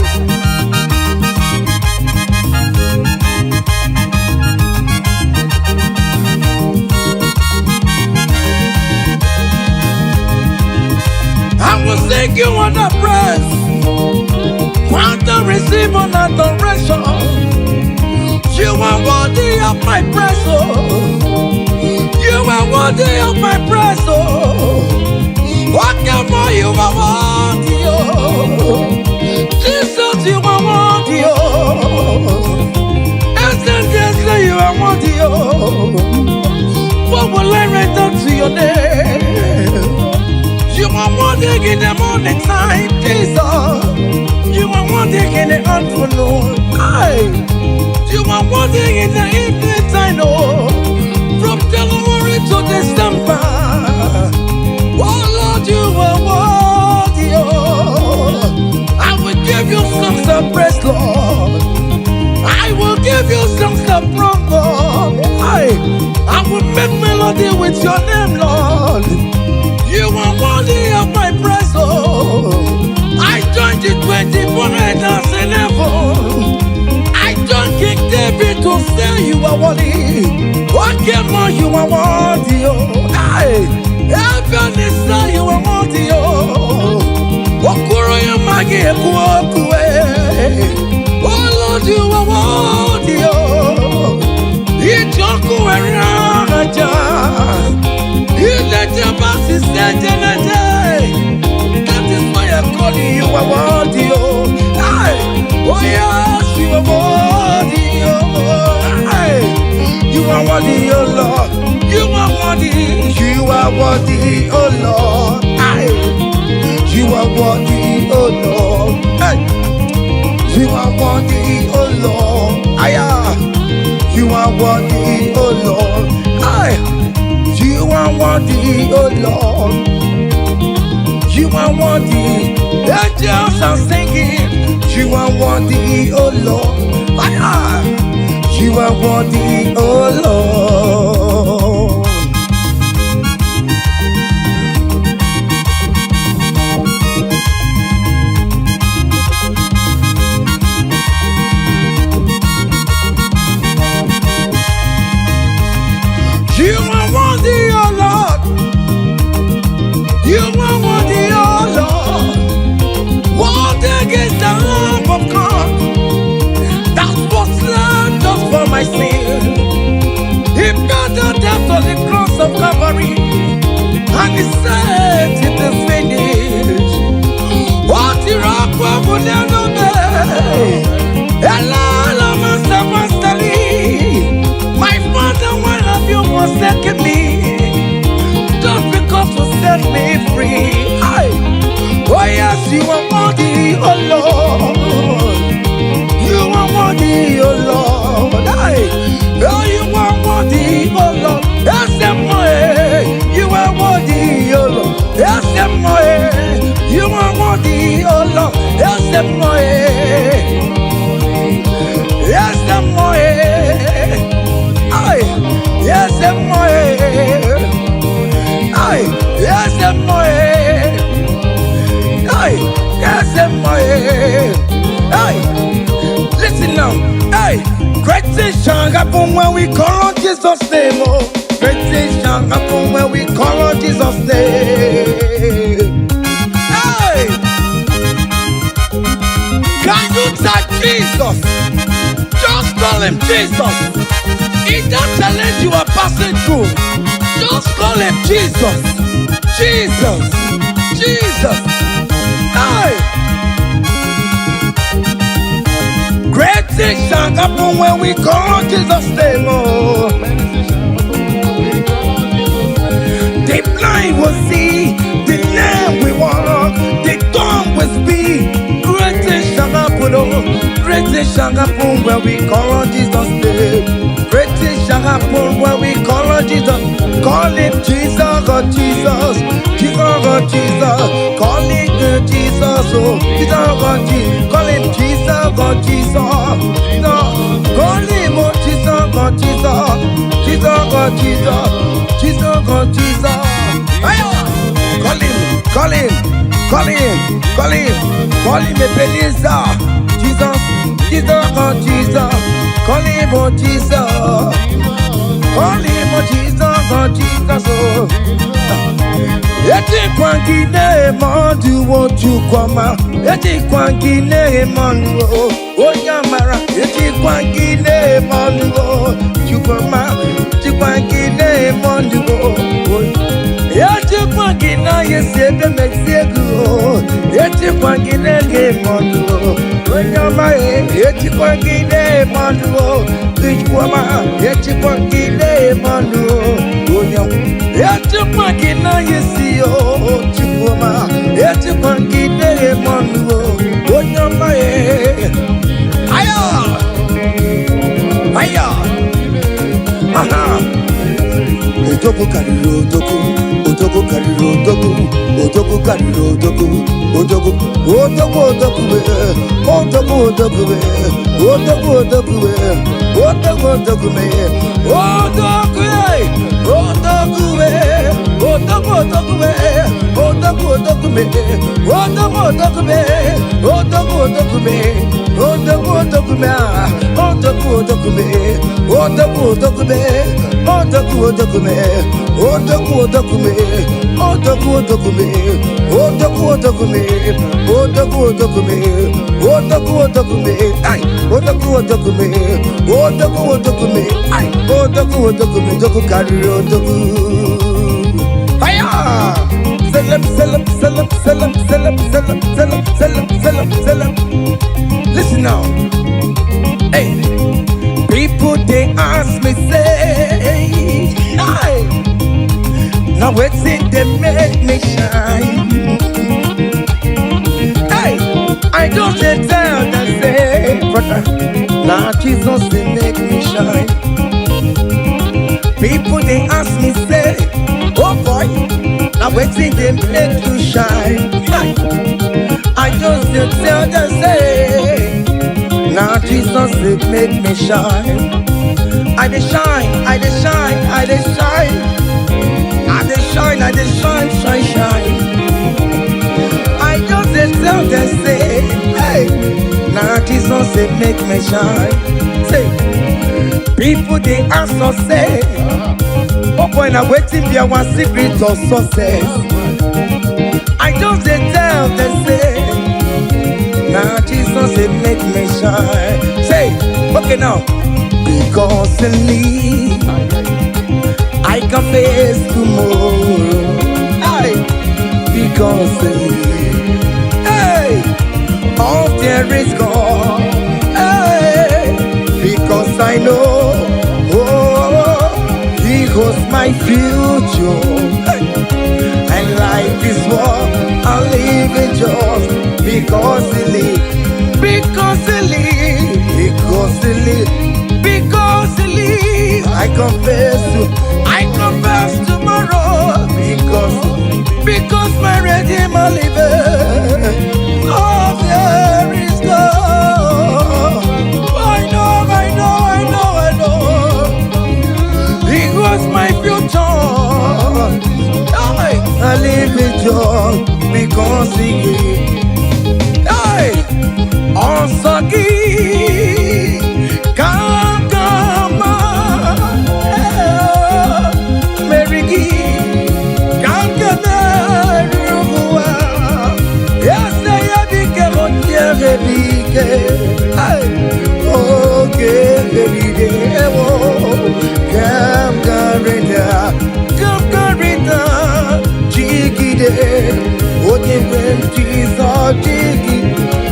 A: I will sing you on the praise, want to receive an adoration. You are worthy of my praise, oh. You are worthy of my praise, oh. What more you are worthy, oh. Jesus, you are worthy, oh. Essentially, you are worthy, oh. What will I return to your name? You are wanting in the morning time, Jesus. You are wanting in the afternoon. You are wanting in the evening time, oh. From January to December. Oh Lord, you are worthy, oh. I will give you songs of praise, Lord. I will give you songs of praise, Lord. I will make melody with your name, Lord. You are worthy of my praise, oh. I joined the 24 elders in heaven. I joined King David to say you are worthy. What more you are worthy, oh. Heaven is say you are worthy, oh. Okuro yamagi ekuokue. Oh Lord, you are worthy, oh. Ijoku eraja. That is why I'm calling you a worthy, oh. Oh yes, you are worthy, oh. You are worthy, oh Lord. You are worthy. You are worthy, oh Lord. You are worthy, oh Lord. You are worthy, oh Lord. You are worthy, oh Lord. You are worthy, oh Lord. You are worthy. Angels are singing. You are worthy, oh Lord. You are worthy, oh Lord. You are worthy, oh Lord. You are worthy, oh Lord. Worthy is the Lamb of God that was slain just for my sin. He paid the debt on the cross of Calvary, and he said it is finished. What you rock will never be. Hello, Master Masterly. My Father, why have you forsaken me? Just because you set me free. Oh yes, you are worthy, oh Lord. You are worthy, oh Lord. Oh, you are worthy, oh Lord. Yes, you are worthy, oh Lord. Yes, you are worthy, oh Lord. Yes, yes, yes, listen now. Great things shall happen when we call on Jesus' name. Oh, great things shall happen when we call on Jesus' name. Can you touch Jesus? Just call him Jesus. In that challenge you are passing through, just call him Jesus. Jesus. Jesus. Great things shall happen when we call on Jesus' name. Oh. The blind will see, the lame will walk, the dumb will speak. Great things shall happen, oh. Great things shall happen when we call on Jesus' name. Great things shall happen when we call on Jesus. Call him Jesus, oh Jesus. Jesus, oh Jesus. Call him Jesus. oh, Jesus God Jesus. Call him Jesus God Jesus. No, call him oh, Jesus God Jesus. Jesus God Jesus. Jesus God Jesus. Ayo! Call him, call him, call him, call him, call him Ebenezer. Jesus, Jesus God Jesus. Call him oh Jesus. Call him oh Jesus God Jesus. Oh. Eti kwangine mandu wo chukwama. Eti kwangine mandu o nyamara. Eti kwangine mandu o chukwama. Eti kwangine mandu o. Eti kwangina yesebe mexegu. Eti kwangine mandu o nyama. Eti kwangine mandu o chukwama. Eti kwangine mandu o nyama. Eti kwangina yesi yo chukuma. Eti kwangine mandu o nyama. Aya, aya, aha. Otoku kariro otoku, otoku kariro otoku, otoku kariro otoku, otoku, otoku otoku be, otoku otoku be, otoku otoku be, otoku otoku be, otoku otoku be, otoku otoku be, otoku otoku be, otoku otoku be, otoku otoku be, otoku otoku be, otoku otoku be, otoku otoku be, otoku otoku be, otoku otoku be, otoku otoku be, otoku otoku be, otoku otoku be, otoku otoku be, ay, otoku otoku be, otoku otoku be, ay, otoku otoku be, otoku kariro otoku. Hiya! Selam, selam, selam, selam, selam, selam, selam, selam, selam, selam. Listen now. Hey, people they ask me say, hey, now what's it they make me shine? Hey, I don't tell them say, brother, now Jesus they make me shine. People they ask me say, oh boy, now what's it they make you shine? Hey, I just tell them say, now Jesus it make me shine. I dey shine, I dey shine, I dey shine, I dey shine, I dey shine, shine, shine. I just dey tell them say, hey, now Jesus it make me shine. Say, people they ask us say, oh boy, now waiting be our secret of success. I just dey tell them say, now Jesus it make me shine. Say, okay now. Because in me, I can face tomorrow. Hey, because in me, hey, all there is gone. Hey, because I know, oh, He holds my future. Hey, and life is what I live in just because He lives. Because He lives. Because He lives. Because He lives, I confess tomorrow. Because my Redeemer liveth. Oh, there is God. I know. He was my future. I live in joy because He gave. Hey, also give. Come, Mary, come, yes, I have become on your okay, come, Garita, Jiggy, what you went to Jiggy,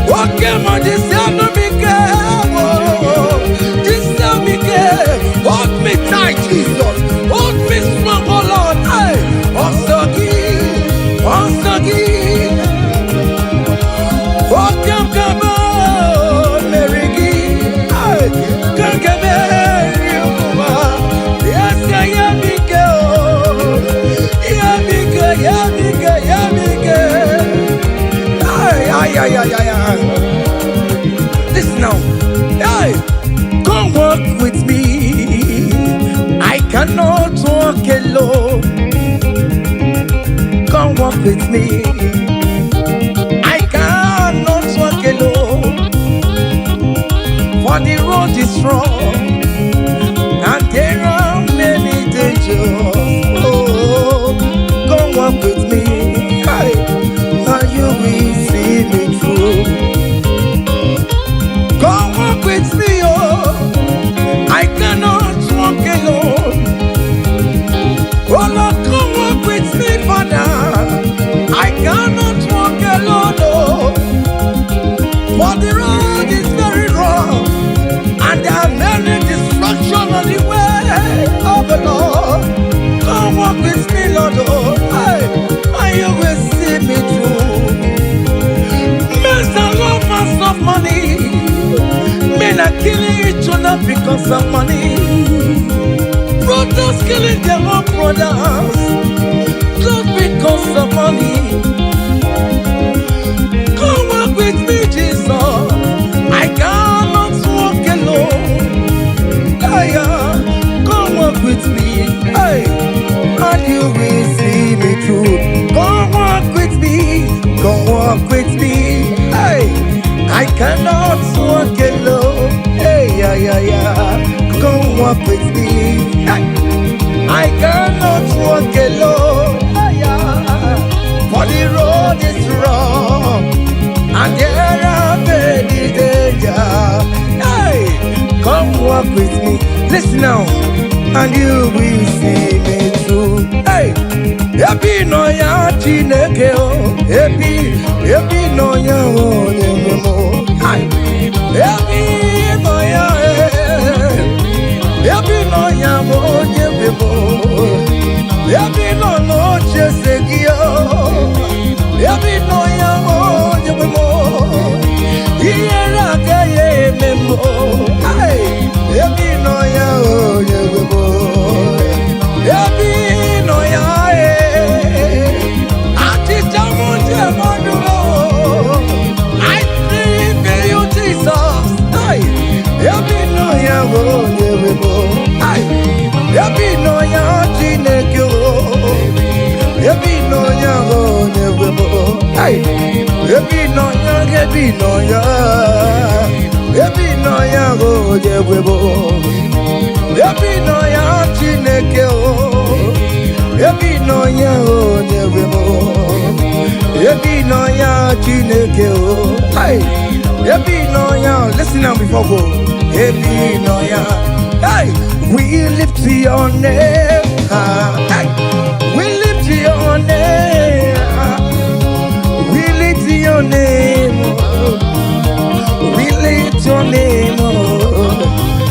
A: what came on this young hold me tight, Jesus. Hold me strong, oh Lord. Hey, oh, come on, Mary. Hey, come yes, I am big. Yeah, big. Ay, yeah. Listen now. Hey, come walk with me. I cannot walk alone. Come walk with me. I cannot walk alone. For the road is strong and there are many dangers. Oh, come walk with me. Hey, and you will see me through. Come walk with me, oh. I cannot walk alone. Oh Lord, come walk with me, Father. I cannot walk alone, oh. For the road is very rough and there are many distractions on the way. Oh the Lord, come walk with me, Lord, oh. Hey, and you will see me through. Men are lovers of money. Men are killing each other because of money. Brothers killing their own brothers just because of money. Come walk with me, Jesus. I cannot walk alone. Yeah, come walk with me. Hey, and you will see me through. Come walk with me. Come walk with me. Hey, I cannot walk alone. Hey, yeah. Come walk with me. Hey, I cannot walk alone. Yeah. For the road is wrong and there are many dangers. Hey, come walk with me. Listen now, and you will see me through. Hey, happy no ya chineke o. Happy no ya o nyemo. Happy no ya happy no ya o nyemo. Happy no chesegio. Happy no ya o nyemo. Hiera kaye memo. Hey, happy no ya o nyemo. Happy no ya ati jamunje manulo. I pray you, Jesus. Hey, happy no ya o nyemo. Hey, happy no ya chineke o. Happy no ya o nyemo. Hey, happy no ya happy no ya o nyemo. Happy no ya chineke o. Happy no ya o nyemo. Happy no ya chineke o. Hey, happy no ya. Listen now before go. Happy no ya. Hey, we lift your name. Hey, we lift your name. We lift your name. We lift your name.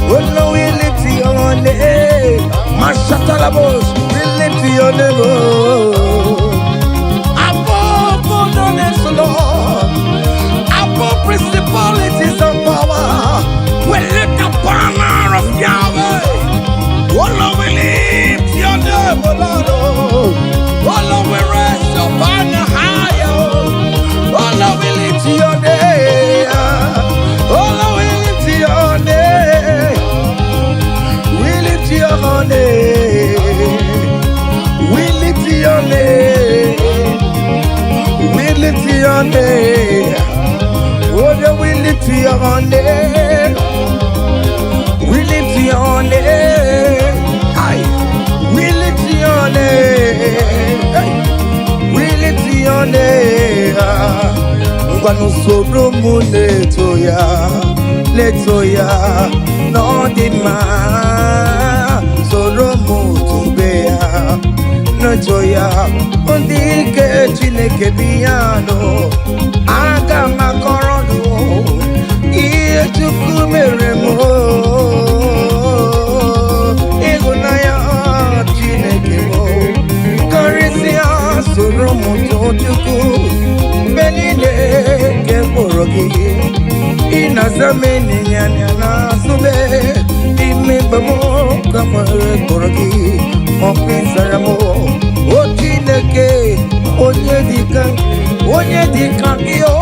A: Oh no, we lift your name. Mashatalabos, we lift your name. Above all the names, Lord. Above principalities and power. We lift the banner of Yahweh. Oh Lord, we lift your name, oh Lord. Oh Lord, we raise your banner higher. Oh Lord, we lift your name. Oh Lord, we lift your name. We lift your name. We lift your name. We lift your name. Oh Lord, we lift your name. We lift your name. Aye. We lift your name. Hey. We lift your name. Ngwanu soro mu letoya, no dima. Soro mu tubeya, no joya. Ondike chineke biyano, aga makorodo. Iye chukwu mere mo. Ịhụnanya Chineke mo. Karịsịa soro m too Chukwu. Mgbe niile nke mkpụrụ gị. Ị na-aza m enyi ya na-azụ m. Ime mgbe m ka nwere mkpụrụ gị. Ọkụ ịzara m. O Chineke onye dịka gị o.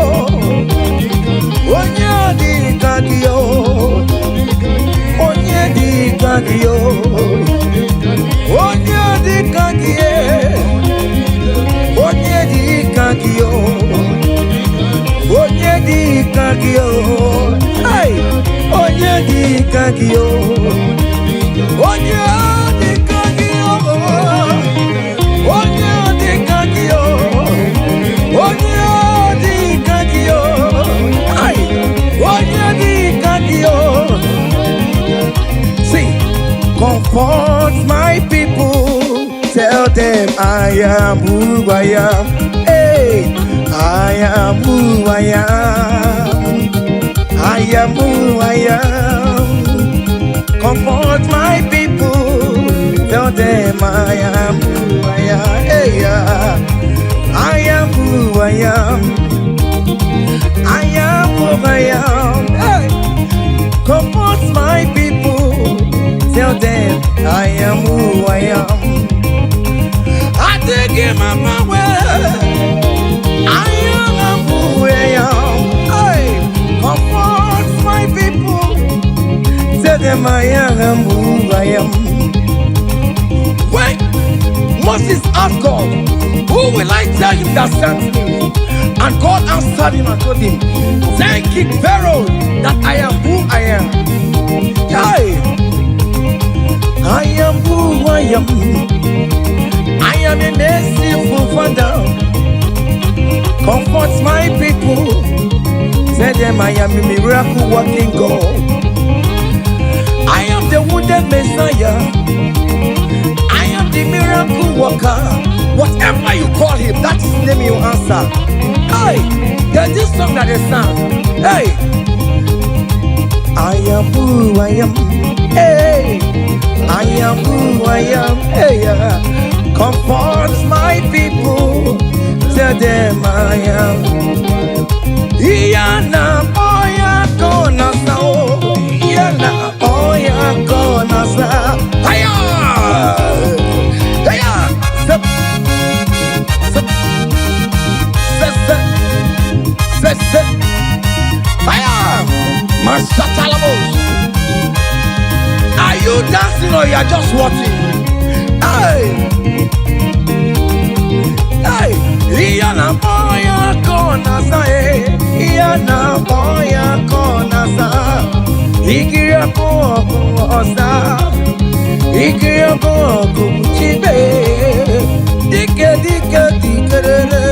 A: Onyedi kagio, onyedi kagio, onyedi kagie, onyedi kagio, onyedi kagio, hey, onyedi kagio, onyedi kagio, onyedi kagio, onyedi kagio, hey, onyedi kagio. See, comfort my people, tell them I am who I am. Hey, I am who I am. I am who I am. Comfort my people, tell them I am who I am. Hey, I am who I am. I am who I am. Hey, comfort my people, tell them I am who I am. I take him on my way. I am who I am. Hey, comfort my people, tell them I am who I am. When Moses asked God, who will I tell him that sent me? And God answered him and told him, thank King Pharaoh that I am who I am. Hey, I am who I am. I am a merciful Father. Comfort my people. Tell them I am a miracle working God. I am the wounded Messiah. I am the miracle worker. Whatever you call him, that is the name you answer. Hey, there's this song that they sang. Hey, I am who I am. Hey, I am who I am. Hey, comfort my people. Tell them I am. Iyana oya kona sao. Iyana oya kona sao. Hiya, hiya. Step, step, step, step. Hiya, Masatalamos. Are you dancing or you are just watching? Hey, hey, Iyana oya kona sao. Iyana oya kona sao. Ikiria koko osa. Ikiria koko chibe. Dike dike dikerere.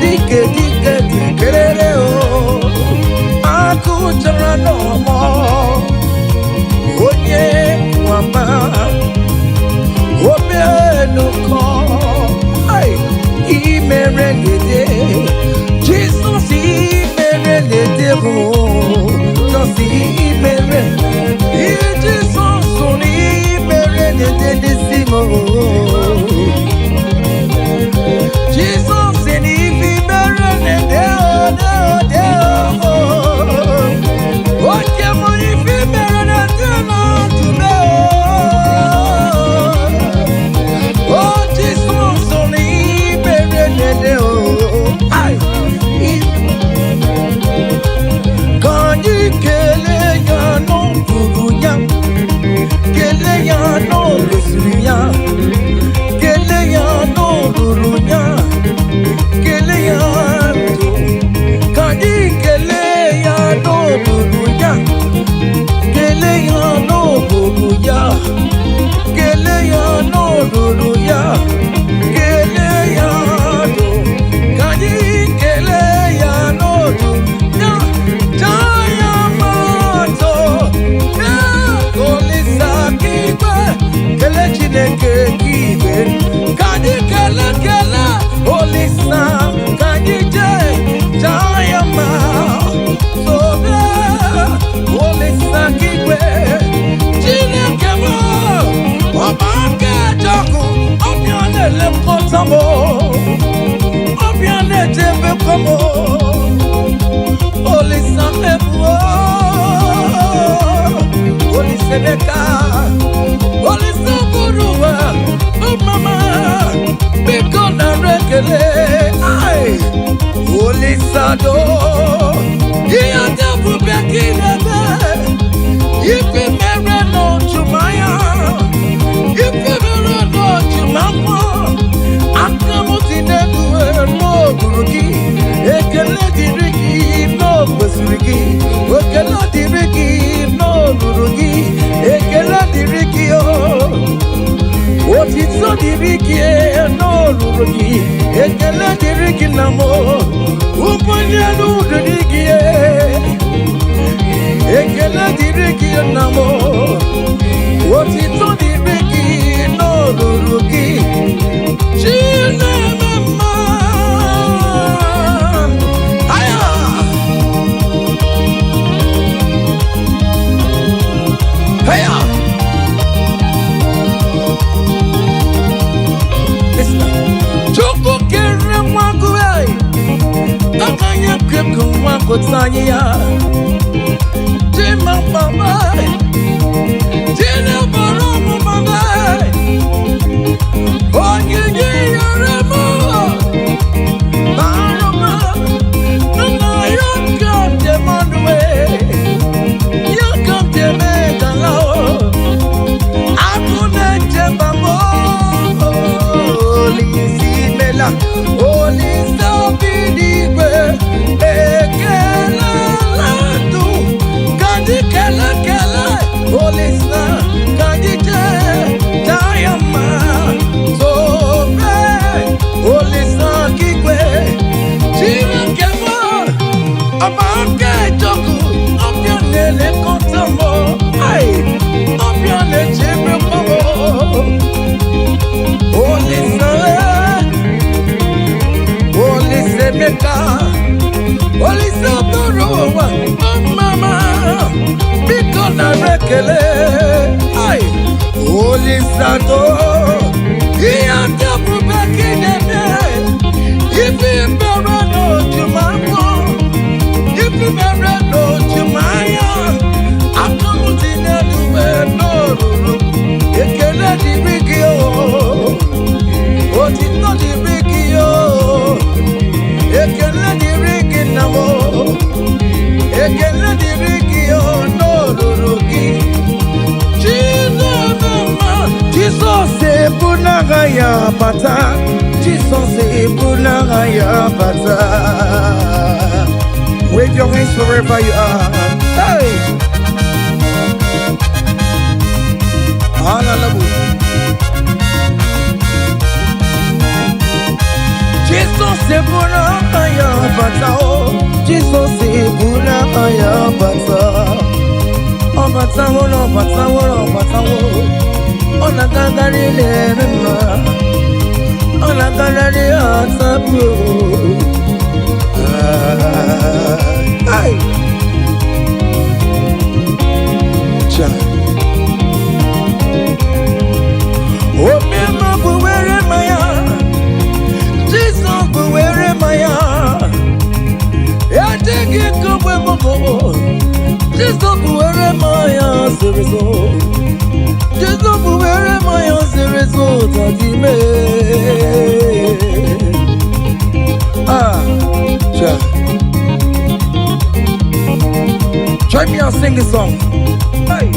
A: Dike dike dikerere o. Aku jara no mo. Onye wama. Obe no ko. Ay, imere lede. Jesus imere lede o. Jesus imere. Jesus soni imere lede simo. Jesus eni imere lede o. Oje mo imere lede na tume o. Oh Jesus soni imere lede o. Ay. Kanyi kele ya no buruya, kele ya no lusuya, kele ya no buruya, kele ya no. Kanyi kele ya no buruya, kele ya no buruya, kele ya no buruya, kele ya no. Kanyi kele ya no buruya. Kele chineke kibe kadi kele kele olisa kadi je jayama sobe olisa kibe chineke mo obake jaku obiane le potamo obiane jebe komo olisa ebu oliseneka Olisukuruwa, oh mama, biko na rekele, ay, Olisado, Yeah, devil back in the bed. If you never know to my arm, if you never know to my mom, I come out in the no Guruki, Ekalati Ricky, no Basriki, Ekalati Ricky, no Guruki, Ekalati Ricky, what is so the Ricky, no Guruki, Ekalati Ricky Namo, Upanya the Ricky. Ekele diriki namo, otito diriki no luruki. Chine mama, aya. Aya. Listen, choko kere mwangu ay, akanya keko mwangu tanya. Mama, Tina Baromo, Mama, oh, you Remo, Baroma, no, you come to Monday, you come to make a law. I couldn't jump a more, Lizzie Mela, oh, Lisa Bidibe, Kala kala, olisa, kajite, dayama, sobe, olisa kikwe, chira kemo, amake joku, opianele kontamo, ay, opianele chebe komo, olisa, olisa meka, olisa borowa, mama. Because I rekele, ay, holy Santo, he and the back in the day. If you never know to my phone, if you never know to my arm, I'm not in the no, you can let it be you. What is not the big you? You can let it ring in the wall. You can let it ring you. Jesus est pour la raya bata. Jesus est pour la raya bata. Wave your hands wherever you are. Hey, hallelujah. Jesus est pour la raya bata. Jesus est pour la raya bata. On va on a gagné les mêmes, on a gagné à tabou. Aïe, tiens. Oh, bien, vous verrez Maya, Jesus, vous verrez Maya. Et dès que vous voyez mon corps, Jesus, vous verrez Maya, c'est raison. Jesus, vous verrez Maya, c'est raison, t'as dit, mais. Ah, tiens. Join me and sing this song. Hey.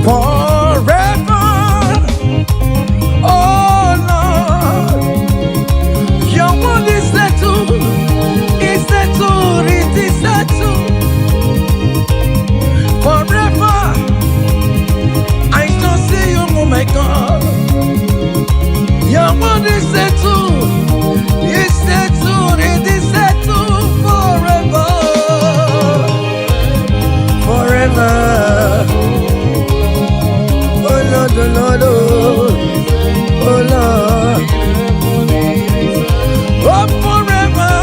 A: Forever, oh Lord, your word is settled, it is settled. Forever, I don't see you, oh my God. Your word is settled, it is settled forever, forever. Oh Lord, oh Lord, oh Lord, oh forever.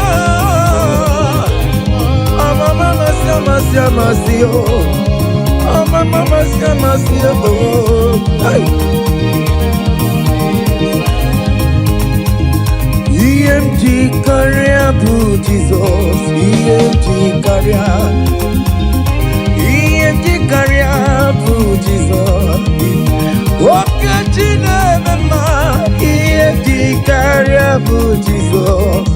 A: Oh mama, mercy, oh mama, mercy, oh. EMT career, blue Jesus, EMT career. EMT career, blue Jesus. Walk at Geneva, EMT career, bụ Jizọs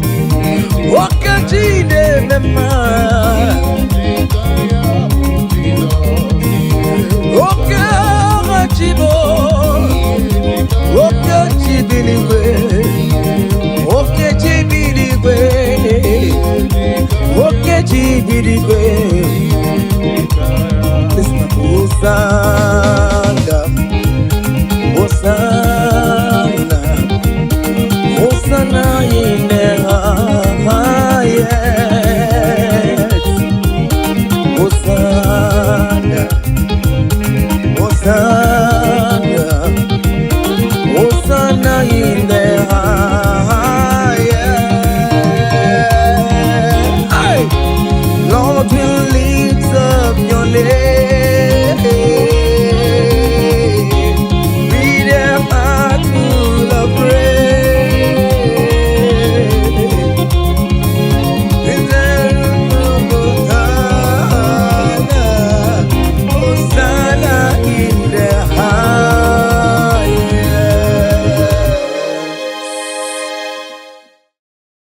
A: nwoke ji na-eme mma nwoke agha ji bụ nwoke ji biligwe nwoke ji biligwe nwoke ji biligwe Hosanna Hosanna Hosanna in the highest Hosanna Hosanna Hosanna in the highest Hey! Lord will lift up your name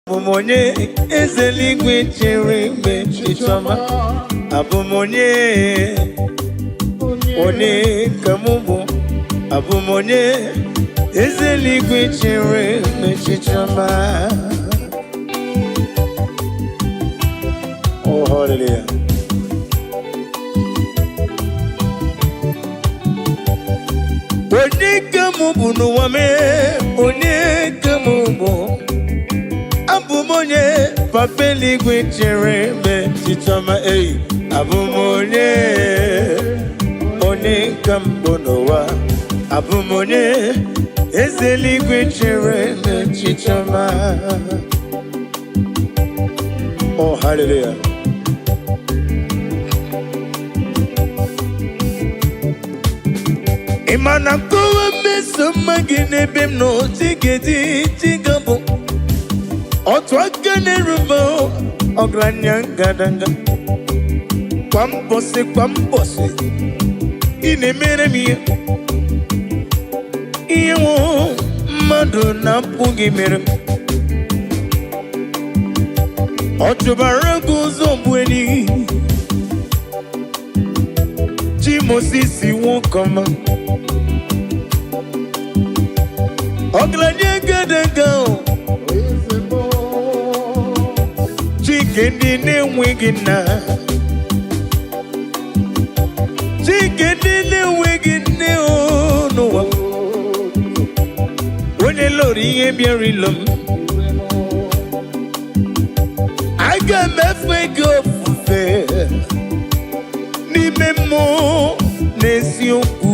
A: Abụmonye ezeligwe chere mgbe chichọma abụmonye onye ka mụ bụ abụmonye ezeligwe chere mgbe chichọma Oh hallelujah onye ka mụ bụ n'ụwa mee onye ka mụ bụ Abụmonye papa eluigwe chere mgbe chichọma eyi abụmonye onye ka mbụ n'ụwa abụmonye eze eluigwe chere mgbe chichọma Oh hallelujah ịma na nkọwa mmeso mma gị n'ebe m nọ tigedi tigabụ Otu aka na-erume ọgaranya ngadanga kwa mbọsị ị na-emere m ihe nwụ mmadụ na-apụghị mere m ọ chụbara gị ụzọ bụ enyi chi Moses nwoke ọma ọgaranya ngadanga Chike na-enweghị nna Chike na-enweghị nne n'ụwa onye lụrụ ihe bịara ilo m aga m efe gị ofufe n'ime mmụọ na eziokwu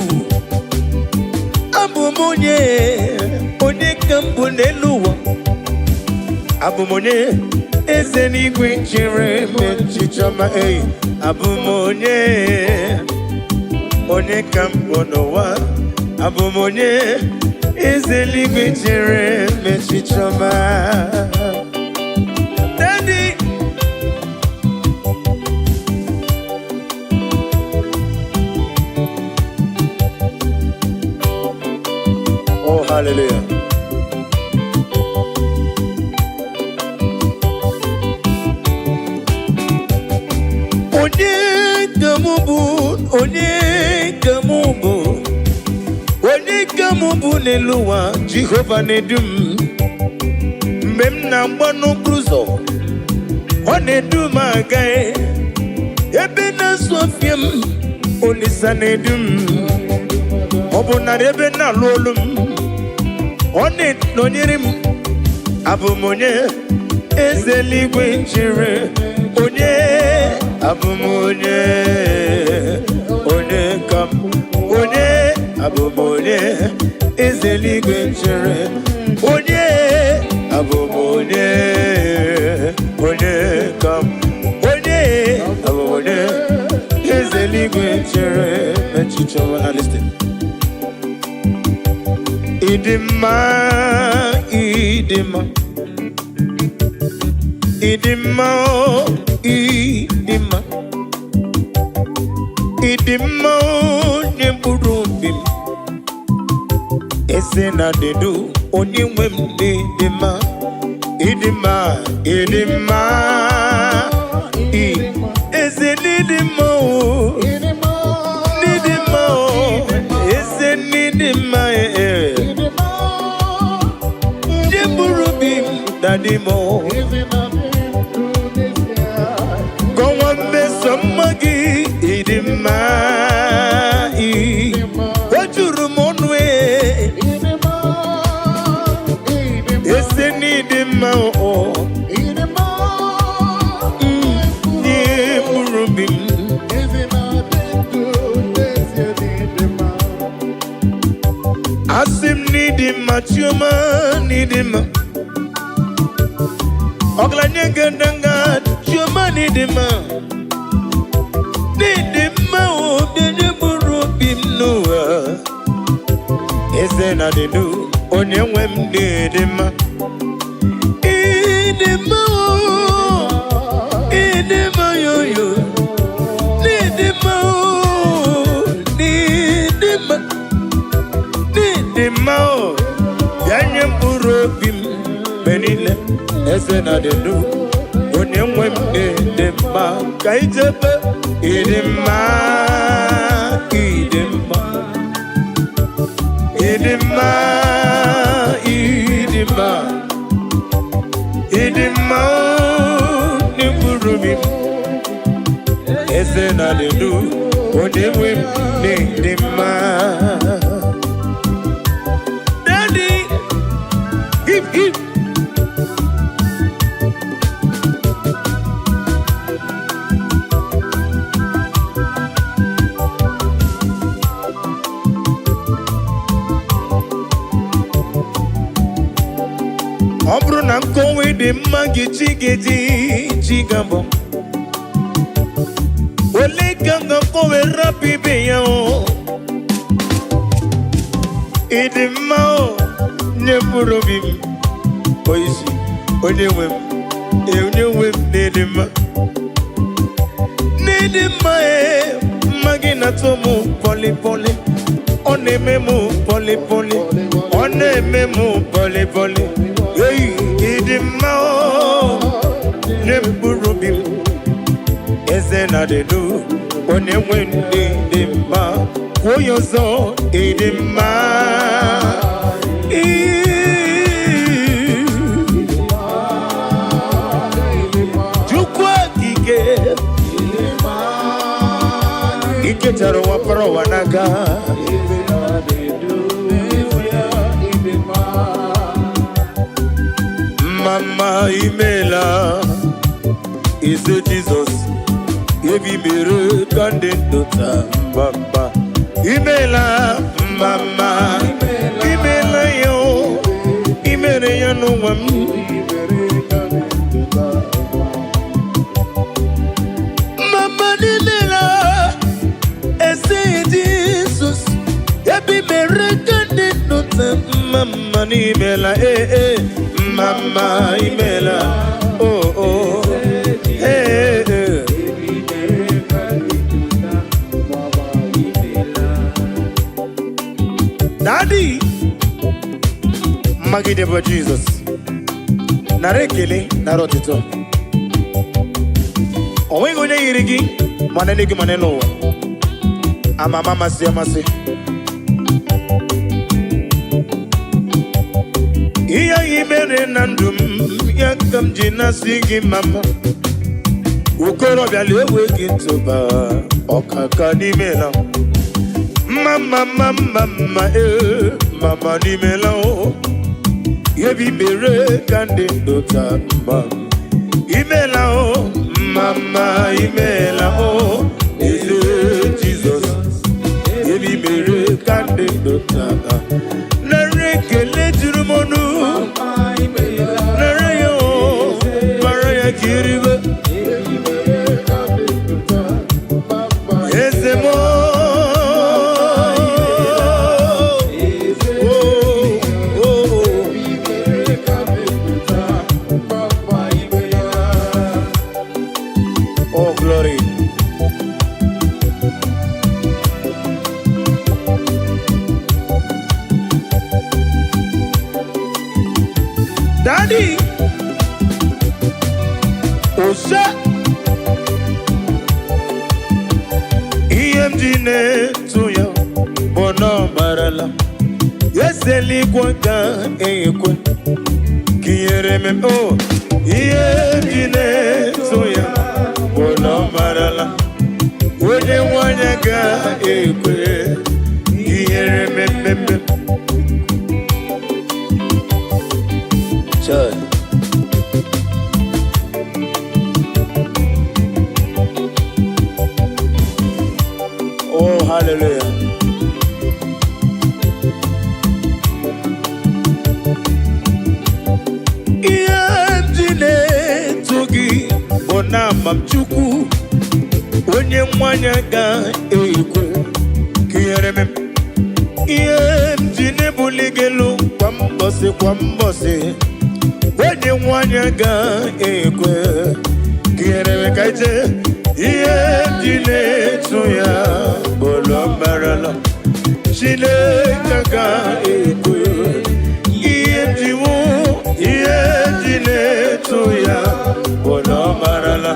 A: abụ m onye ka mbụ n'elu ụwa abụ m onye eze n'igwe chere mgbe chichọma eyi abụmonye onye ka mbụ n'ụwa abụmonye eze n'igwe chere mgbe chichọma Daddy Oh hallelujah onye ka mụ bụ n'elu ụwa Jehova na-edu m mgbe m na-agba n'okporo ụzọ ọ na-edu m aga ebe na-asụ ọfịa m Olisa na-edu m ọ bụ narị ebe na-alụ olu m ọ na-enọnyere m abụmonye eze eluigwe chere onye abụmonye onye ka m onye abụmonye eze eluigwe chere onye abụmonye onye ka m onye abụmonye eze eluigwe chere echiche ọma na listen Idima Idima Idima Idima Idima Nyemburubim Ese na dedu onye nwe m n'idima Idima, Idima, is it Idimo? Idimo, is it Idima? Jeburubim, Dadimo. Go on, miss some muggy, Idima. What you rumon way? Is it Idima? Asim need him, Machuma need him. Oglanyangadanga, Chuma need him. Need him, did you burubim noah? Is there not a new on your wem need him? In him, yo. Need him, Dimao, Yanyam Urobim, Benile, Esena de Du, Unyam Wem de Ma, Kaijaba, Idima, Idima, Idima, Idima, Idima, Nimurubim, Esena de Du, Unyam Wem de Ma. Obruna kowe de magi chigabo. Ole kanga kowe rapi beyao. Idimao nyepurobim. Oisi onyewem nedima. Nedima magina tomu poli. Onememu poli. Onememu poli. Hey, Idimao, Nemburubim, Ezena de Du, Onewen Idima, Oyozo, Idima, Jukwa Kike, Iketaro Waparo Wanaga. Mama Imela is a Jesus. Evi mere kandidata Baba Imela, Mama Imela yo Imere ya no wam. Mama Imela is a Jesus. Evi mere kandidata Mama Imela Mama Imela, oh, hey. Daddy, Maggie Debo Jesus, Narekele, Narotito. Owengo ne irigi, manenigi maneno. Amama siamasi. Iya imere nandum yakam jina sigi mama. Ukoro byale wegi toba okaka ni mela. Mama mama ni mela o. Yebi bere kande dota mama. Imela o mama imela o. Jesus. Yebi bere kande dota. Narekele jurumonu. Nareyo Maraya Kiriba. Ezemo. Oh glory. Daddy, Osha Iyemjine tuya Bono marala Yeseli kwanga ekwe Kiyere mem oh Iyemjine tuya Bono marala Wone wanyaga ekwe Kiyere mem Church. Oh, hallelujah. Iyemjine tugi bona mamchuku onye mwanya ga ekwe kiyereme Iyemjine buligelu kwa mbosi onye mwanya ga ekwe kiyereme kaije Iyemjine tuya bolo marala Chineke ga ekwe Iyemjine tuya bolo marala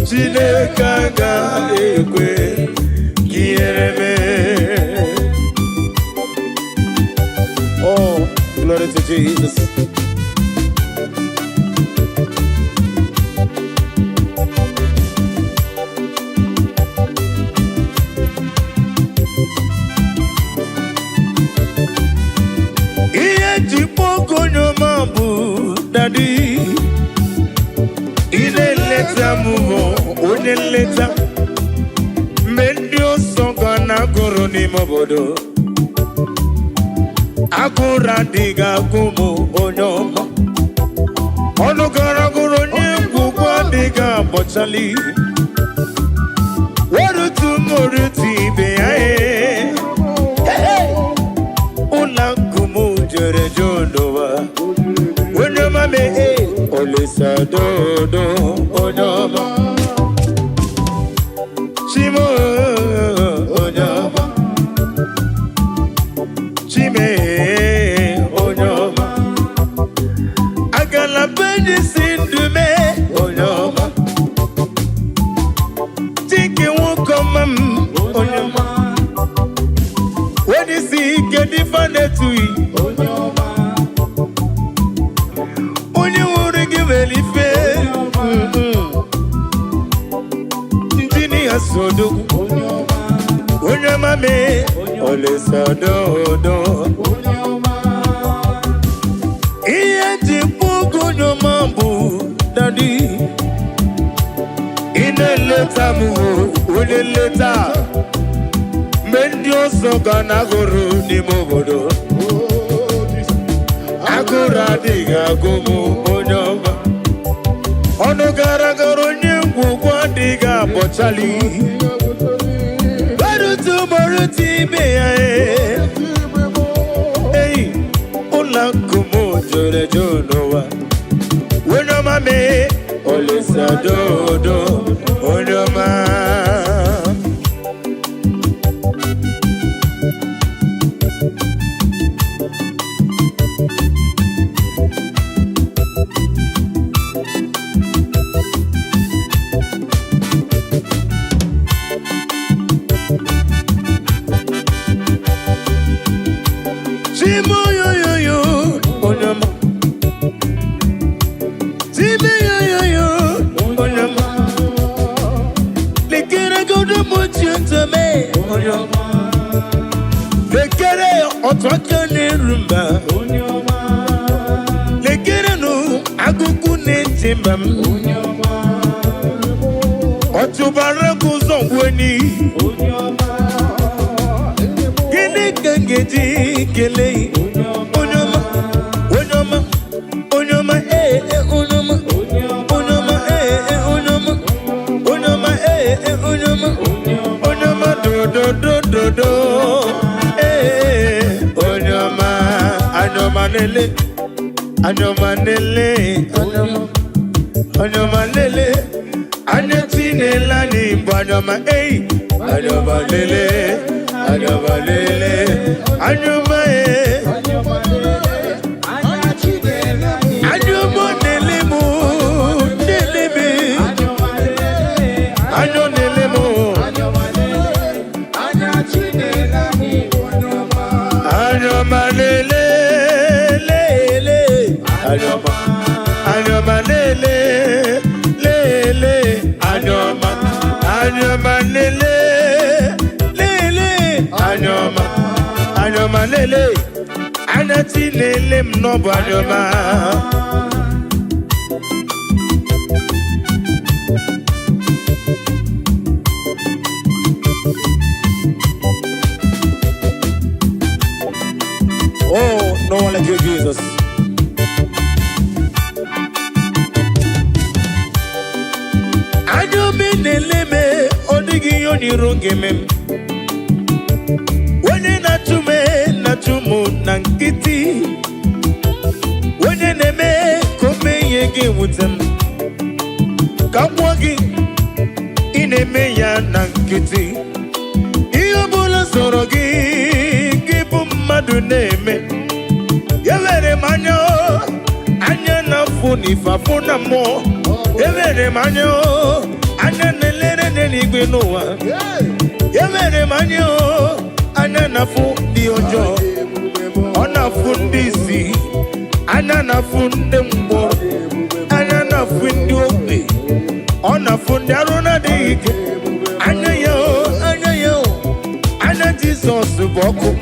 A: Chineke ga ekwe kiyereme. Oh, glory to Jesus. Daddy, ineleta mumo, uneleta mendio songa na goro ni mobodo akura diga kumu onyoma onogara goro ni gugwa diga bochali warutu moruti beae ula kumu jere jondowa Onyoma me olisa dodo onyoma Chimo onyoma Chime onyoma Agala beji sindume onyoma Tiki wukomam onyoma Wedi si kedi fane tui onyoma Sodo Onyoma me Ole sodo Iye pugo nyoma bu Daddy Ine leta mu Ule leta Mendio soga na guru ni mobodo Agura diga gumu onyoma Ono gara garo nyungu kwa diga bochali Barutu moruti beya Hey, ula kumu jore jonowa Onyoma me, olisa dodo Onyoma Anyomanele, anyotinela ni banyoma, eh, anyomanele, anyoma, eh, anyomanele mu, delebe, Anyoma lele, lele, anyoma, anyoma lele, lele, anyoma lele, anati lele mnobo anyoma. Oh, no one like you, Jesus. Neleme odigi yoni rongeme wene natumu nankiti wene neme kome yege wutem kamwagi ineme ya nankiti iyo bula sorogi gibu madu neme yewere manyo anya nafuni fafuna mo yewere manyo anya nelere nenigwe noa yemere manyo anya nafu di ojo ona fundisi anya nafu ndembo anya nafu ndi obe ona fundi aruna dike anya yo anya Jesus boku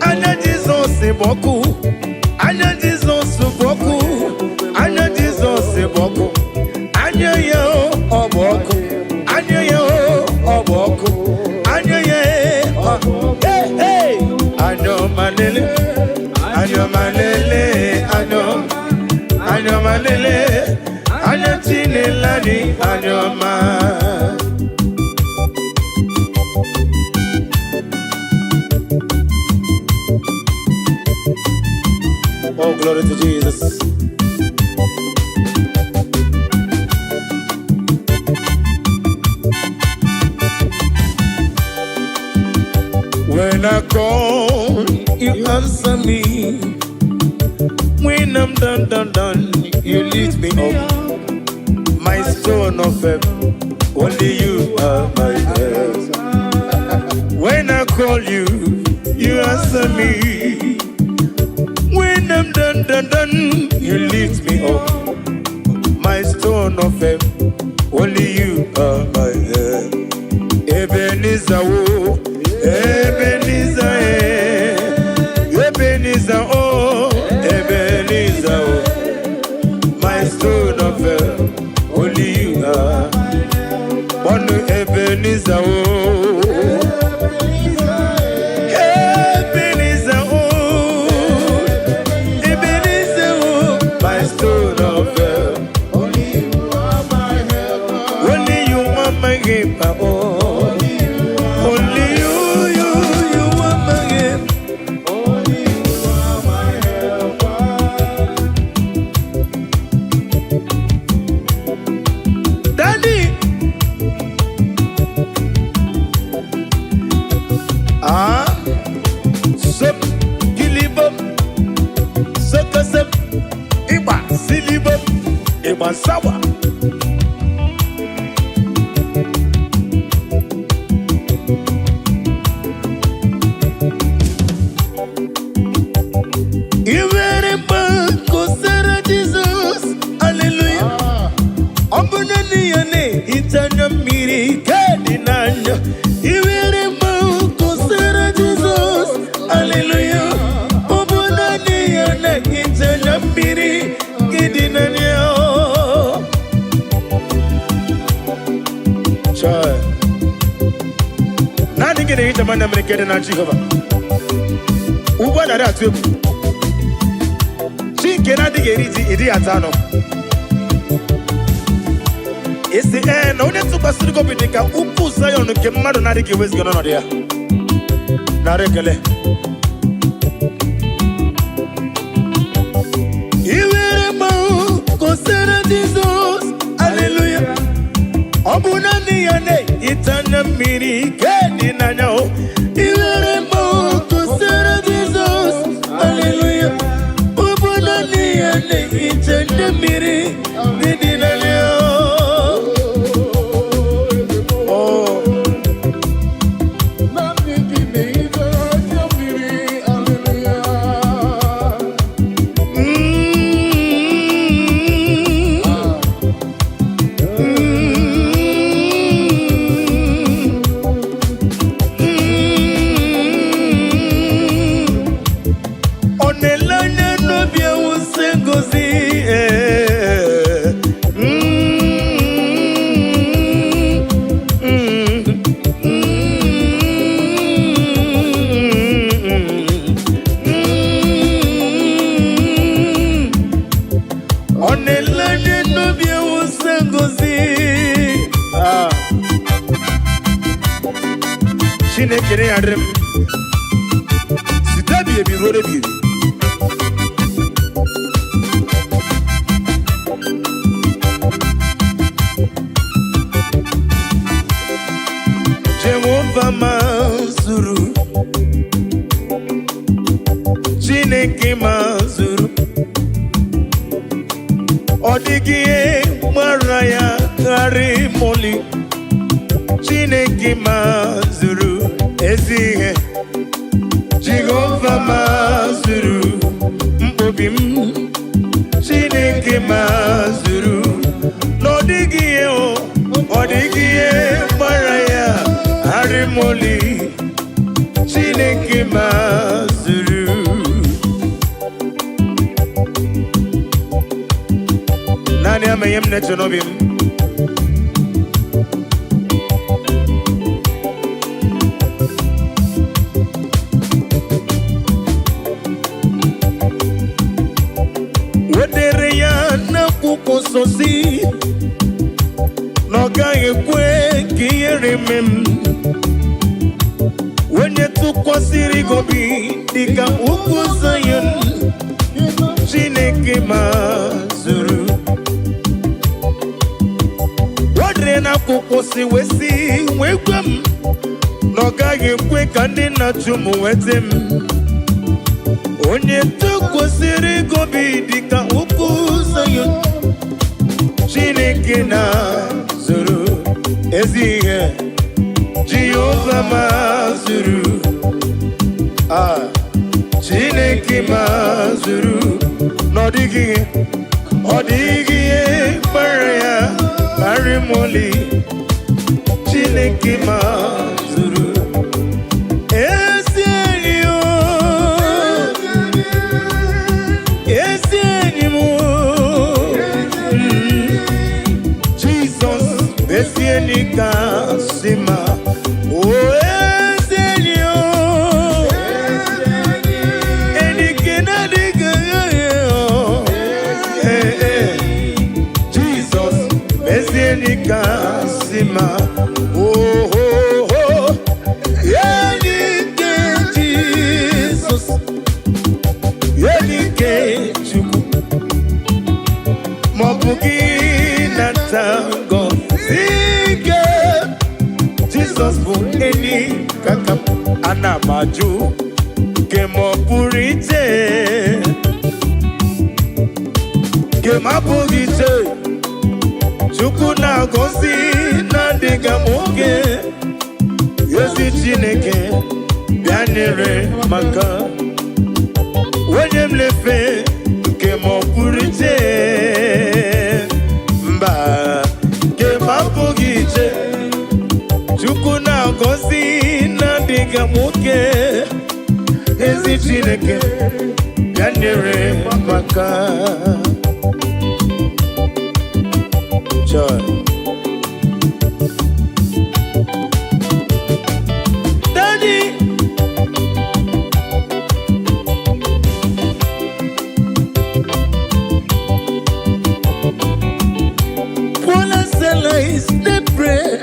A: anya Jesus boku anya Jesus boku anya Jesus boku anya yo oboko anya yo oboko anya ye hey anyo manele anya manele anya tinelani anya ma. Oh, glory to Jesus. When I call, you answer me. When I'm done, you lift me up. My stone of faith, only you are my help. When I call you, you answer me. When I'm done, you lift me up. My stone of faith, only you are my help. Ebenezer, Ebenezer, Ebenezer, oh, Ebenezer, oh, my stone of help, only you are. One Ebenezer, oh, Ebenezer, oh, Ebenezer, oh, my stone of help, only you are my help, only you are my help, oh. Sawa Ivere banko sera Jesus hallelujah Ambunani yane itanya miri kadi nanya Ivere banko sera Jesus hallelujah Ambunani yane itanya miri kadi nanya Nani ngene hita mana mrekede na Jehova Uba na ratu Chinke na digeriti idi atano Isi na une tuba siriko bidika uku sayo nuke mmadu na dike wezi gano dia Na rekele Iwere mau kosera Jesus Hallelujah Obunani yane itanya miri kedi nanyao Iwere mo kusera Jesus Hallelujah Obunani yane itanya miri kedi nanyao Oh Nani kine itanya miri Hallelujah Chineke adrem sitabi ebi rode bi Jehovah mazuru Chineke mazuru Odigie maraya karimoli Chineke mazuru ezihe Jehovah mazuru mbobim Chineke mazuru Nodigie odigie maraya karimoli Chineke mazuru Nani amayem netonobim Wedere ya na kukososi Noga yekwe kiyere mem Wenye tukwasiri gobi Dika ukuzayon Chineke mazuru Wadre na kukosi wesi Wekwem Noga yekwe kandi na chumu wetem Onye tukwasiri gobi Dika ukuzayon Chineke na zuru Ezihe Jehovah mazuru Chineke mazuru Nodigie Odigie Baraya Arimoli Chineke mazuru Ezienio Ezienimo Jesus Ezienika Sima Sima oh oh oh Yenike Jesus Yenike Chuku Mobugi Natango Sige Jesus for any kakap Anamaju Kemopurite Kemapurite Chukuna gosi na diga moge Yesi Chineke Bianere maka Wenyem lefe Kemo purite Mba Kema pugite Chukuna gosi na diga moge Yesi Chineke Bianere maka Joy. Daddy, Paula Sela is the prayer.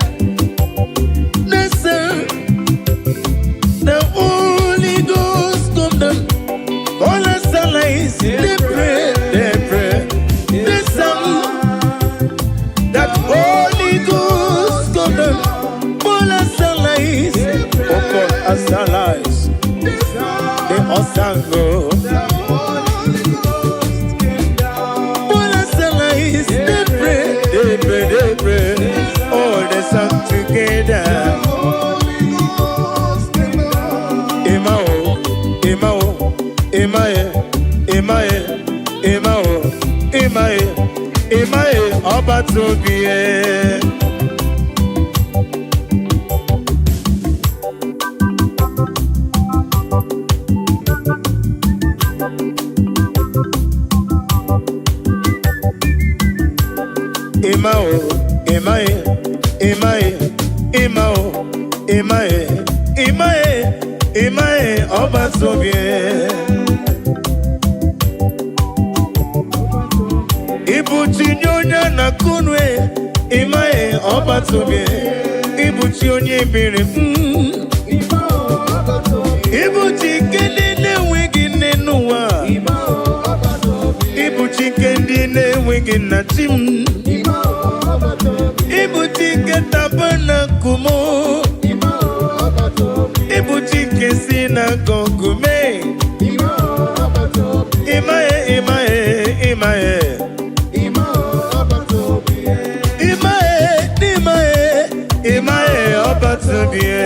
A: The Holy Ghost come down. Paula Sela is the prayer. The song. Holy Ghost come down. Bola Salais Okol Asalais The Osango Bola Salais They pray All the song together Emao Emae Oba Tobie Emae Oba Tobie Ibutinyonya na kunwe Imae Oba Tobie Ibutinyonya bere Kendi ne wigi na tim Ibuti ke tabana kumo Ibuti ke sina gogume Imae, imae, imae Imae, imae, imae obatubie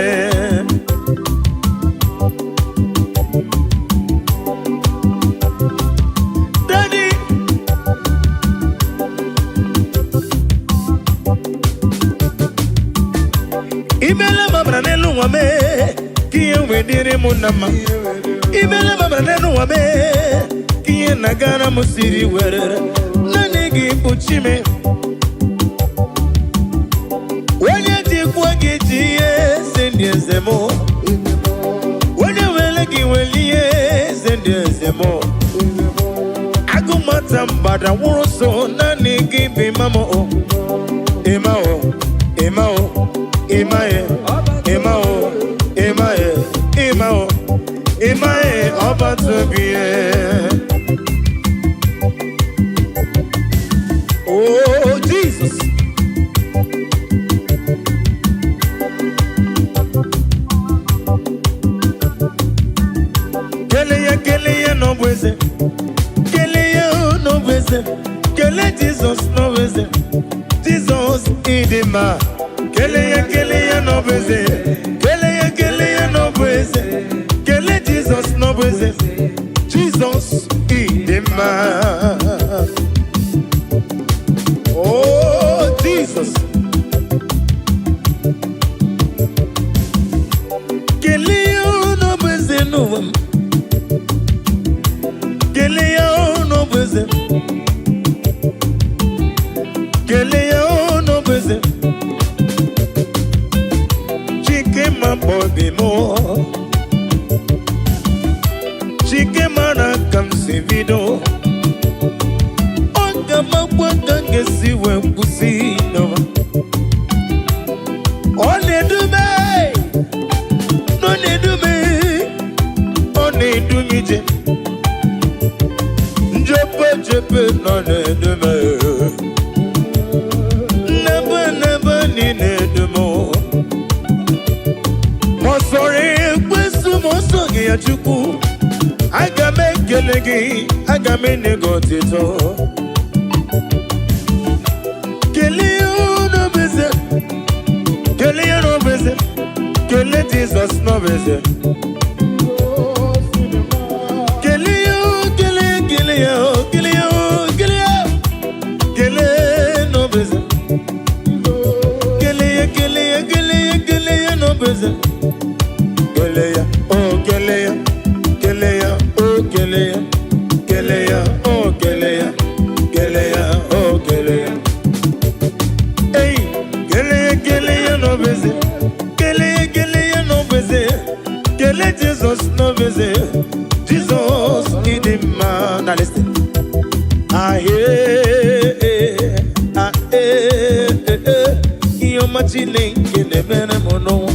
A: Imele mabra nelu wame Kiye wedire munama Imele mabra nelu wame Kiye nagara musiri werere Nanigi uchime Wenye jikwa gijiye Zendye zemo Wenye welegi weliye Zendye zemo Agumata mbada wuroso Nanigi bimamo Imao Imao Imae, Imao, Imae, Imao, Imae, Obatubie. Oh, Jesus. Keleya no bweze. Keleya no bweze. Kele Jesus no bweze. Jesus idima. Keleya no bweze. Keleya no bweze. Kele Jesus no bweze. Jesus idima. Oh, Jesus. Keleya no bweze no. Keleya no bweze. Keleya no bweze. Chikema bobi mo. Chikema na kamsivido. Onga mabwanga ngesi wempusi no. One dume. No ne dume. One dumije. Jepe no ne dume. Never ni ne dumo. Mosore kwesu mosoge ya chuku. Agame kelegi, agame negotito. Keleyo no beze. Keleyo no beze. Kele Jesus no beze. Kele no beze. Keleya no beze. Keleya, oh Keleya. Keleya, oh Keleya. Keleya, oh Keleya. Keleya, oh Keleya. Hey, Keleya no beze. Keleya no beze. Kele Jesus no beze. Jesus in the man. Now listen. Iyo machine kene bene mono.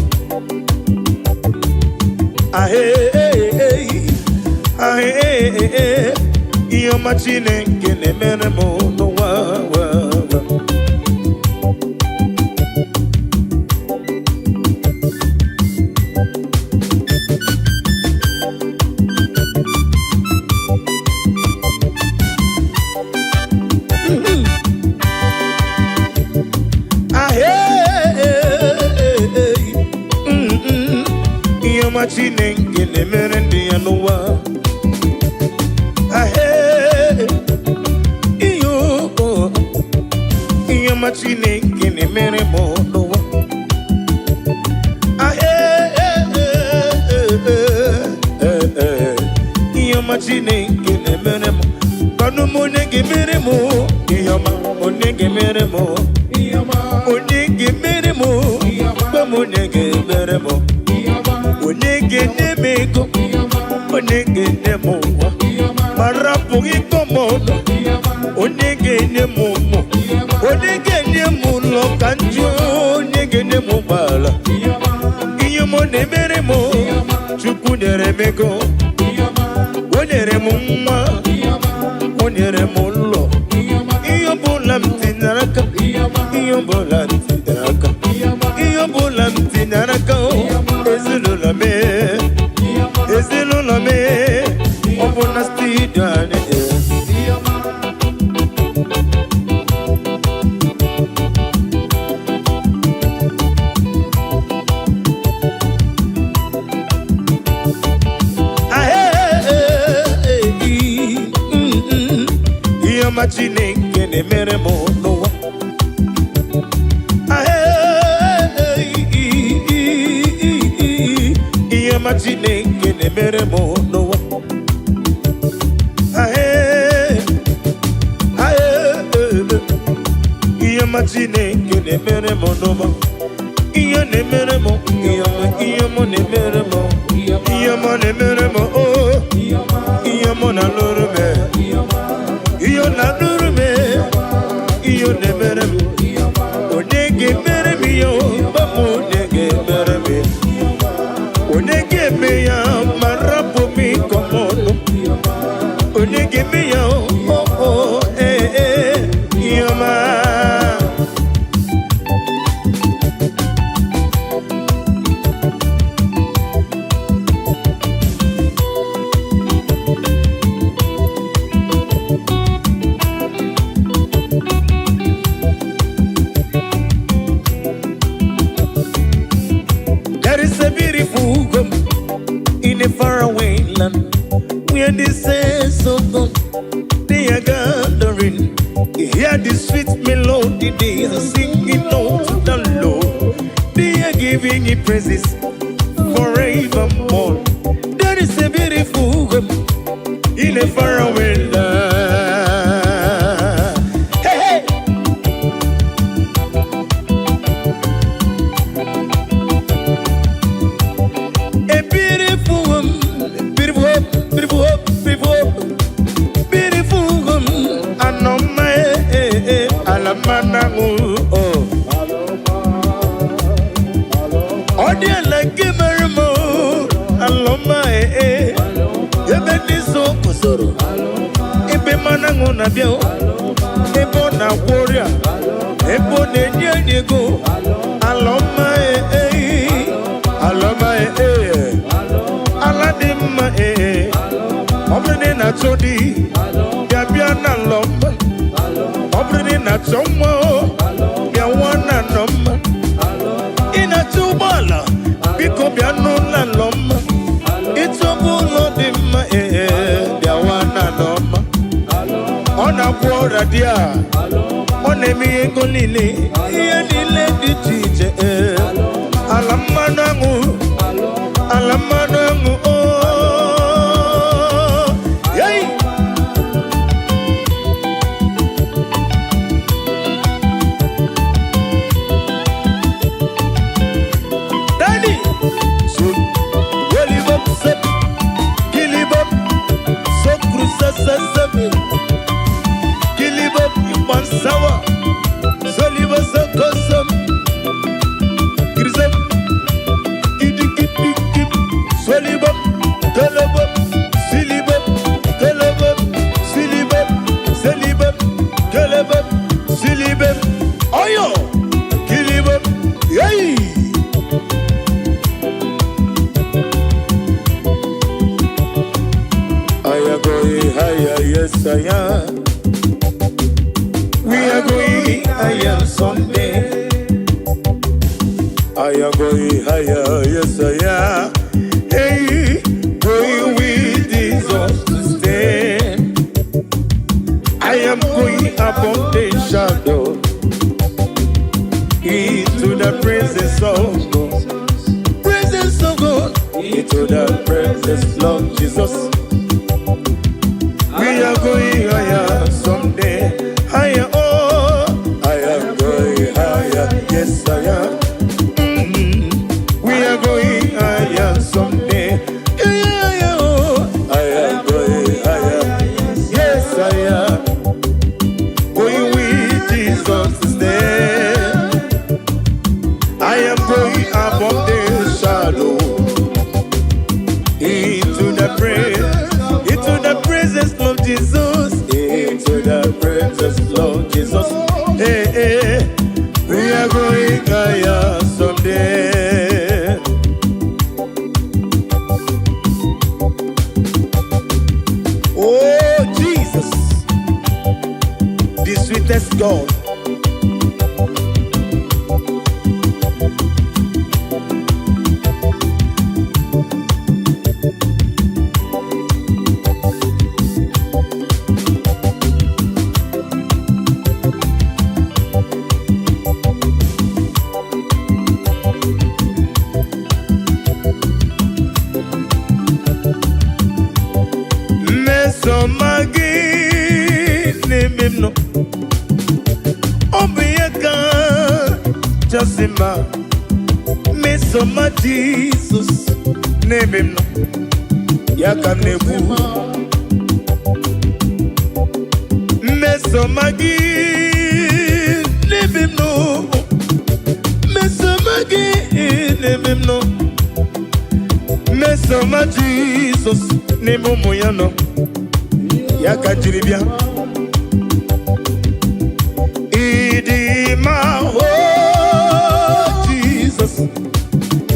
A: Iyo machine kene bene mono. Machine ngene merendi anuwa. Iyo machine ngene mere monuwa. Iyo machine ngene mere mo. Kanu monege mere mo. Iyo ma monege mere mo. Iyo ma monege mere mo. Ba monege mere mo. Onege nemego, onege nemo, marapugi komodo, onege nemomo, onege nemulo kanjo, onege nemubala, iyomo nemeremo, chuku neremego, onere mumma, onere mulo. sweetest God. No, Obiaka, Jasima, Mesoma Jesus, name him no, Yakam Nebu, Mesomagi, name him no, Mesomagi, name him no, Mesoma Jesus, name Moyano, Yakajiribia. Idima, oh Jesus,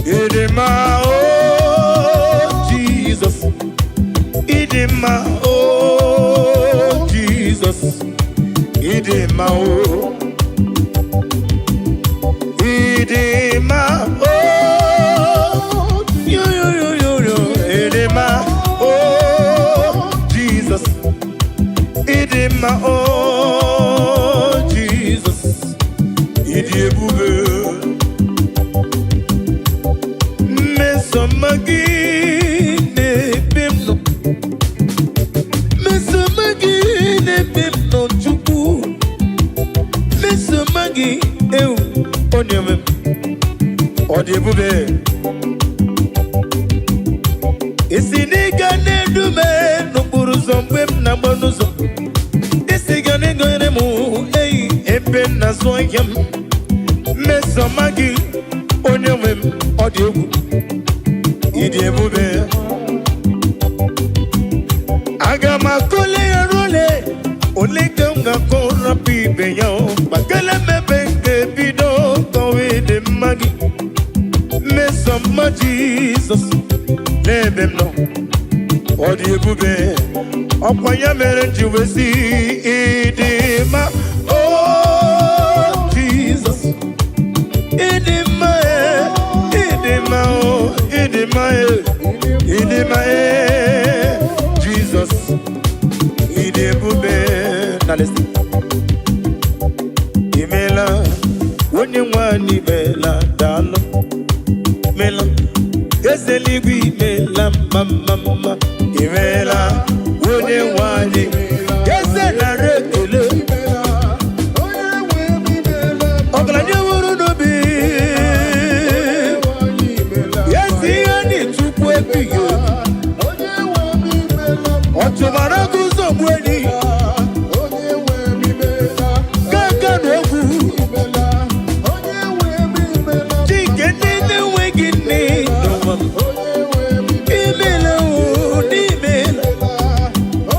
A: Idima, oh Jesus, Idima, oh Jesus, Idima, oh Idima, oh yo, Idima, oh Jesus, Idima, oh Mesomagi ne bimno chuku Mesomagi eu onyeme odebube Isiniga ne dume no buruzombe na bonuzo Isiga ne goyere mu ebe na soyam Mesomagi onyeme odebu Idebube Agama kole role Olegamga kora pibe yo Bakele mebenge bido Kowe de magi Mesoma Jesus Nebem no Odebube Okwanya mere juwesi Idema Oh Jesus Idema Idema oh Idema Jesus Idebube Now listen Imela Wonye wani mela dalo Mela Yeseligwi mela mama Imela Wonye wani Yesela rekele Okla nyewuru nobi Otubara kuzo mweni Kaka nogu Chikene wegini Imela unimela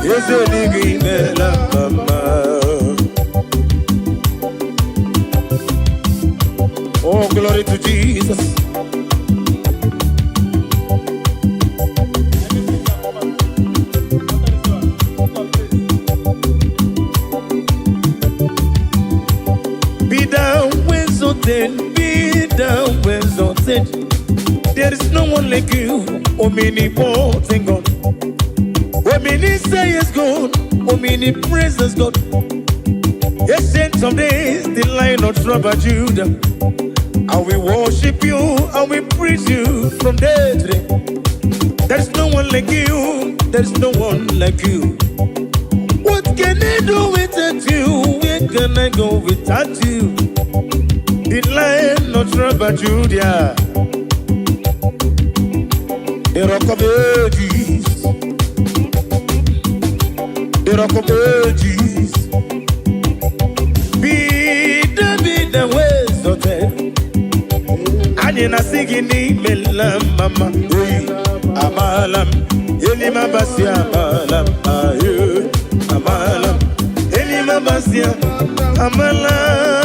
A: Yeseligi imela mama Oh glory to Jesus Be down when exalted. There is no one like you, omnipotent God. Omni say is God, omni praises God. Ancient of days, the Lion of tribe of Judah. And we worship you, and we praise you from day to day. There is no one like you, there is no one like you. What can I do without you? Where can I go without you? The Lion of tribe of Judah, the Rock of Ages, the Rock of Ages. Be the ways of it. And in a singing melam mama, amalam, elima basia amalam, ayu, amalam, elima basia amalam.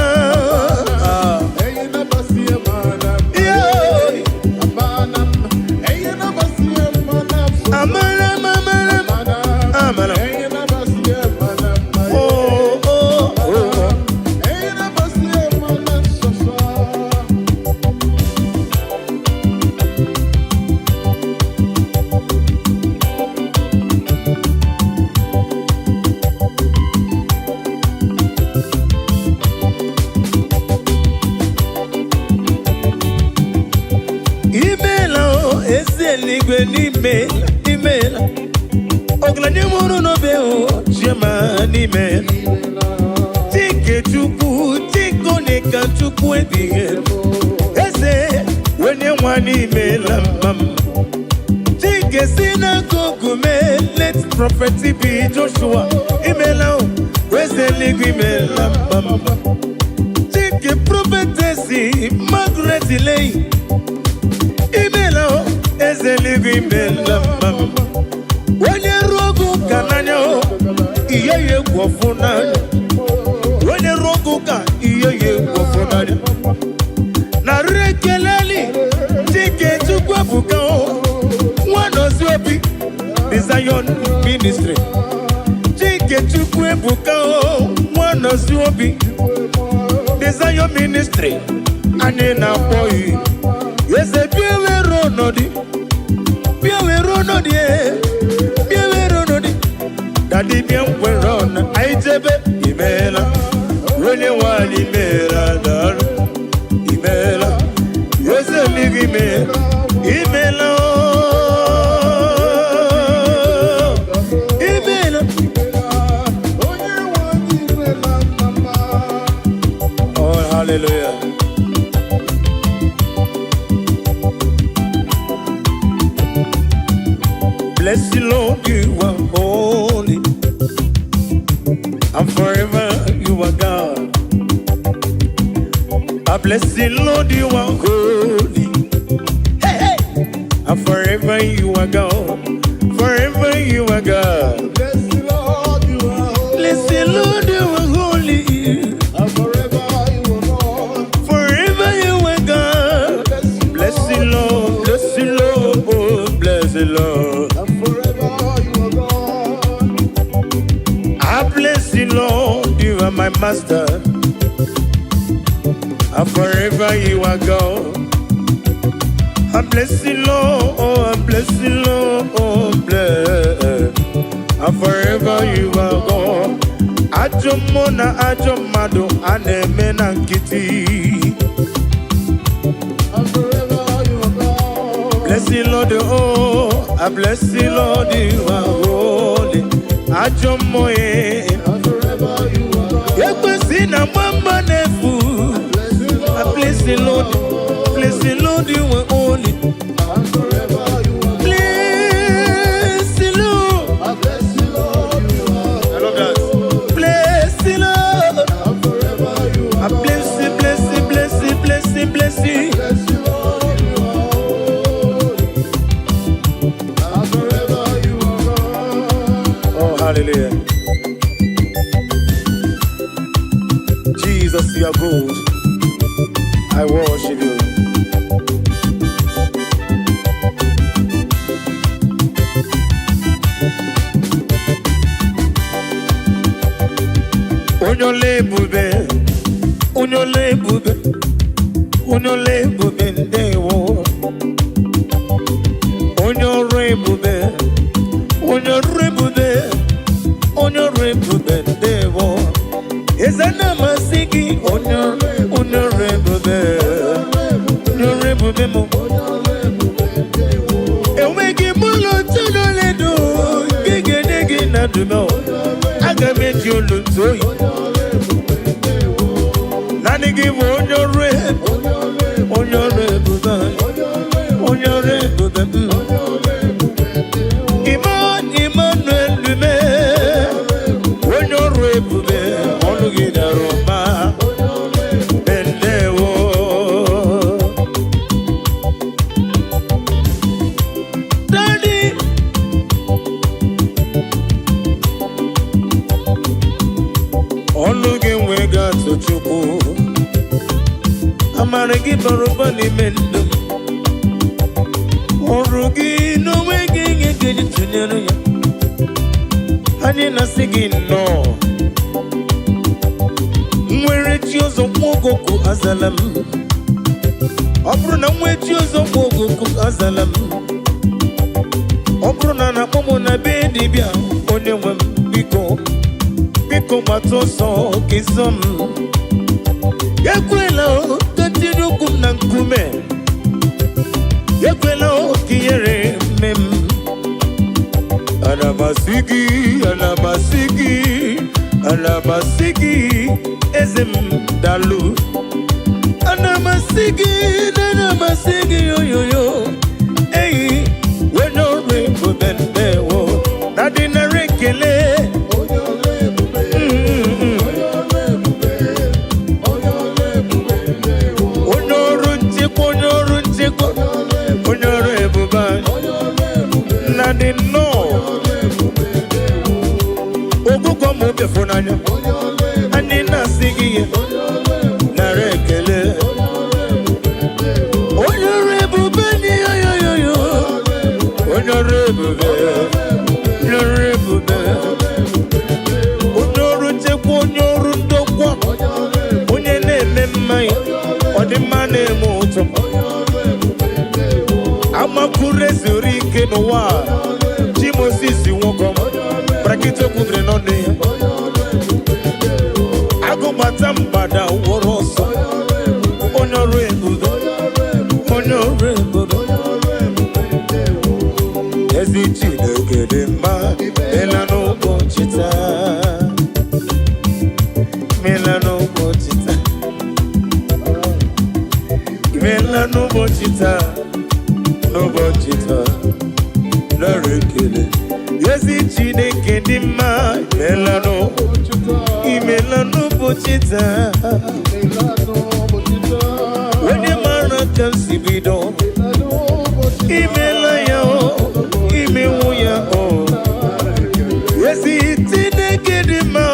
A: n'igwe n'imela ọgaranya mụrụ n'obe chioma n'imela Chike Chukwu Chike onye ka Chukwu ebighị eze onye nwa n'imela mama Chike si n'akụkụ mee let prophet be Joshua imela eze eluigwe imela mama Chike prophetesi Margaret Lay imela eze eluigwe imela mama onye rogu ka n'anya ihe ya egwu ọfụ n'anya onye rogu ka ihe ya egwu ọfụ n'anya na rekeleli Chike Chukwu ebuka nwanọzi obi the Zion ministry Chike Chukwu ebuka nwanọzi obi the Zion ministry anyị na-akpọ eze biewere ọnọdụ Daddy bien werona aijebe imela wele wali imela dar imela yese ligime imela imela oh hallelujah bless the Lord you are holy and forever you are God. I bless the Lord, you are holy. Hey, hey. And forever you are God. Forever you are God.
B: Bless the Lord, you are holy.
A: Bless the Lord, you are holy.
B: And forever you are God.
A: Forever you are God. Bless the Lord, bless the Lord, oh, bless the Lord.
B: And forever you are God.
A: I bless the Lord, you are my master. And forever you are God. I bless the Lord, oh, I bless the Lord, oh, bless. And forever you are God. Ajomona, Ajomado, Anemena Kitty.
B: And forever you are God.
A: Bless the Lord, oh, I bless the Lord, you are holy. Ajomoye.
B: And forever you are God.
A: Yekwesina mama nefu. I bless the Lord, you are holy.
B: And forever you are God.
A: Bless the Lord.
B: I bless the Lord, you are
A: I love that. Bless the Lord.
B: and forever you
A: I
B: are God.
A: bless you, bless you, bless you, bless you, bless you.
B: Bless the Lord, you are holy. And forever you are God.
A: Oh, hallelujah. Jesus, you are good. I worship you. Unyole bube, unyole bube, unyole bube ndewo. Unyore bube, unyore bube, unyore bube ndewo. Ezana masiki, unyore bube, unyore bube mo. Ewegi mulo tunole do, gege nege na dumo. Agameji olutoyi. Nani give unyore bube, unyore bube. Emmanuel lume, unyore bube, onugida roma, bendewo. Daddy, olugi wega tochukwu, amaragi baruba ni mendo. Orugi no wege ngeji tunyere ya. Anyị na-asị gị nnọọ. Nwere chi ọzọ mwogoku azala m. Ọ bụrụ na nwe chi ọzọ mwogoku azala m. Ọ bụrụ na na-akpọ m na be dibịa onye nwe m biko gbata ọsọ ka ịzọ m. Ekwela ka tinye ụkwụ m na nkume. Ekwela ka ihere m Anamasigi, ezem dalu. Anamasigi, yo. Hey, we no rainbow bende wo. Nadina rekele. Nadino. Ogugo mo be fonanya. Anina sigi narekele. Onyorebu beni yo. Onyorebu be. Onyorunje ko onyorundo kwa. Onye na-eme mmanya. Odimane moto. Amakure zuri ke noa. Jimosisi wokom. Prakito kudre none. Ago matambada woroso. Onyorebu. Ezichi negedema. Melano bochita. No bochita. Larekele. Ezichi negedema. Melano bochita. When your man comes to be done, imela yo, imewoya o. Ezichi negedema.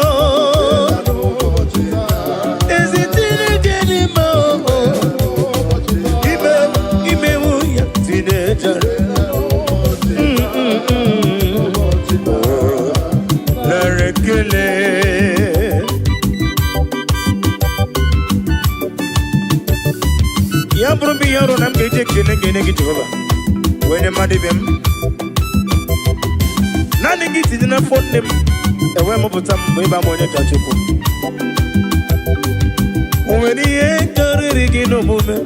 A: Yambrumbi yaro nam geje kene Jehovah. When madibem nani giti dina phone them ewe mo butam we ba mo ne tachuko when ye kariri gino mume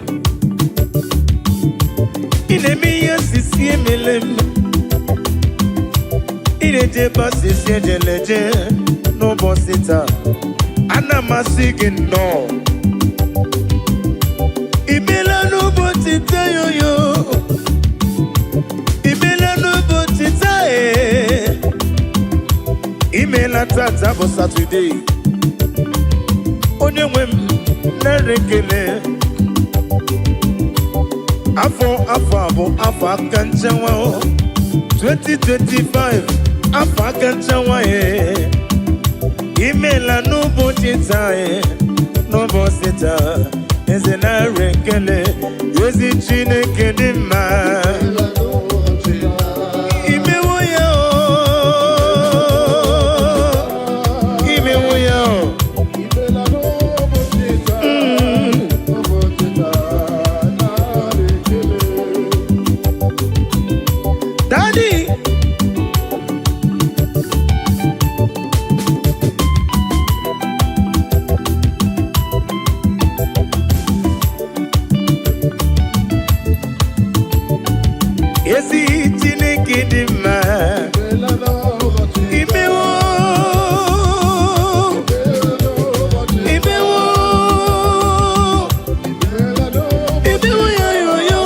A: ine mi yasisi emelem ine je pasisi ejeleje no bosita ana masigi no imela no botita yo imela no botita imela tata bo Saturday onye nwem narekele afọ akanchawa 2025 afọ akanchawa imela no botita no botita eze narekele ezi Chineke dị mma imewo ya Daddy ezi Chineke dị mma imewo ya yo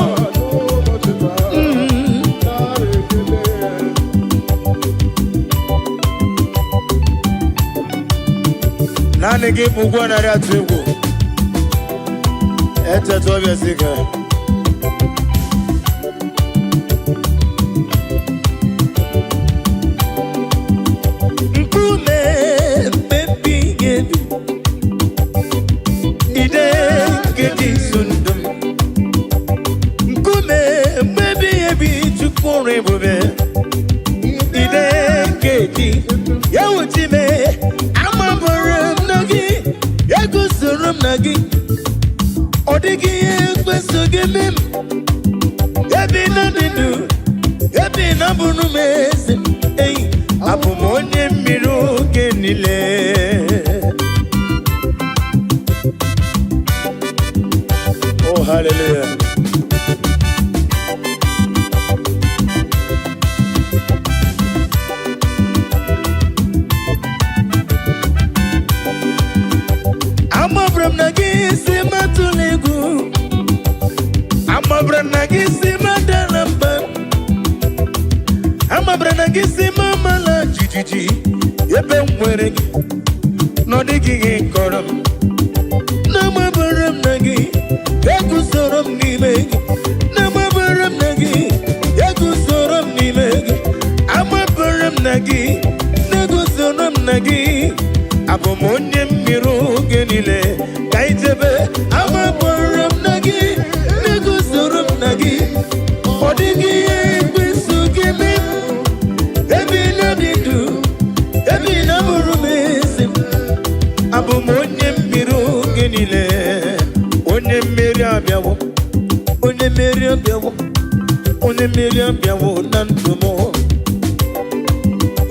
A: nani gị bụgwa narị atụ egwu echetu ọbịa sika Odigi ekweso gemem ebi na didu ebi na bunu mesi ei abumonye miru genile oh hallelujah gị si mama la jijiji ebe m nwere gị n'ọdịghị gị kọrọ m n'amabara m na gị eguzoro m n'ime gị n'amabara m na gị eguzoro m n'ime gị amabara m na gị neguzoro m na gị abụ m onye mmiri oge niile ka ijebe amabara m na gị neguzoro m na gị ọ dịghị ihe ekwesu gị mee ebe na-adị ndụ ebe na-abụrụ m ezi m abụ m onye mmiri oge niile onye mmeri abịawo onye mmeri abịawo onye mmeri abịawo na ndụ m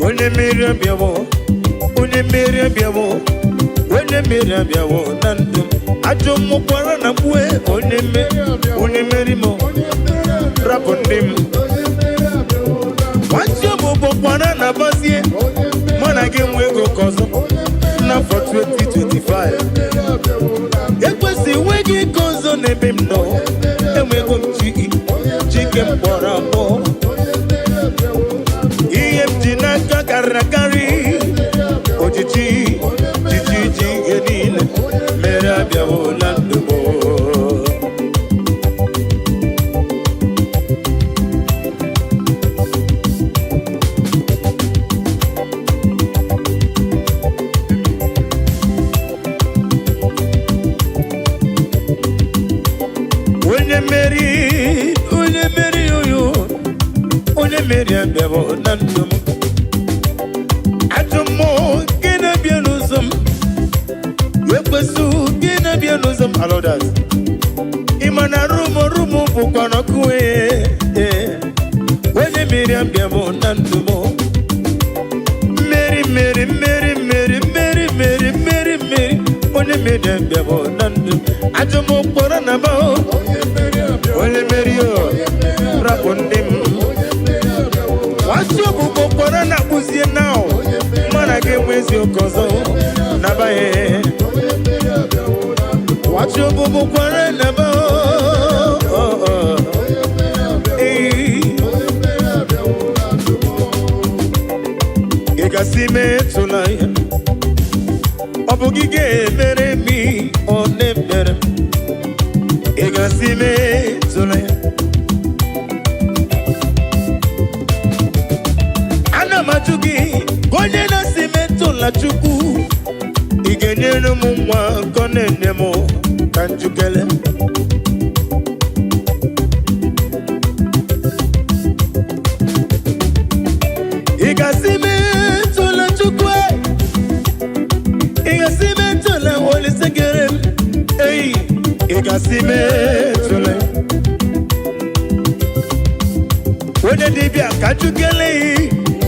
A: onye mmeri abịawo onye mmeri abịawo onye mmeri abịawo na ndụ m ajọ mmụkwara na mkpue onye mmeri m rapụ ndị m nwanchi ọbụbụkwara na bazie mụ na gị nwe ego ka ọzọ n'afọ 2025 ekwesị nwe gị ka ọzọ n'ebe m nọ enwego m chike m kpọrọ abụọ ihe m ji n'aka karịrị akarị ojiji ihe niile mere abịawo na ndụ m onye mmeri abịawo na ndụ m ajọ mmụọ gị na-abịa n'ụzọ m ekwesu gị na-abịa n'ụzọ m alodas ịma na rụmụ bụkwa n'ọkụ onye mmeri abịawo na ndụ m mmeri onye mmeri abịawo na ndụ ajọ m kpọrọ na ba onye mmeri rapụ ndị m nwachi ọbụbụ kpọrọ na akpụzie na mana gị enwezi oke ọzọ nabaghị nwachi ọbụbụ kpọrọ na ba ị gasị metụla ya ọ bụ gị ga-emere m ọ na-emere ị gasị metụla ya amaju gị onye na-asị metụla Chukwu ị ga-enyere m nwa nkọ na-enye m ka njukele ị ga-asị metụla Chukwu ị ga-asị metụla Olise kere m ị ga-asị metụla onye dibịa ka njukele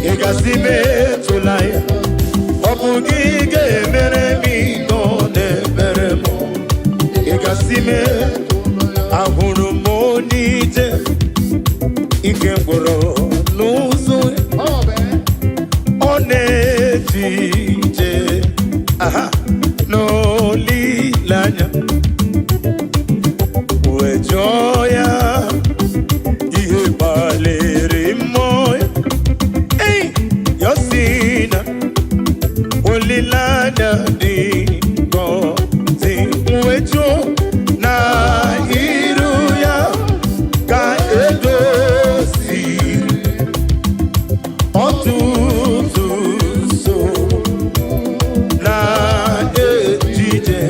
A: ị ga-asị metụla ya ọ bụ gị ga-emere m ihe ọ na-emere m ị ga-asị ahụrụ m onye ije ike gwụrụ n'ụzọ ọ na-eji ije n'olileanya wee jụọ ya ihe gbalịrị mmụọ Yosina olilanya di gozi mwejo na iruya ka edosi otutu so na ejije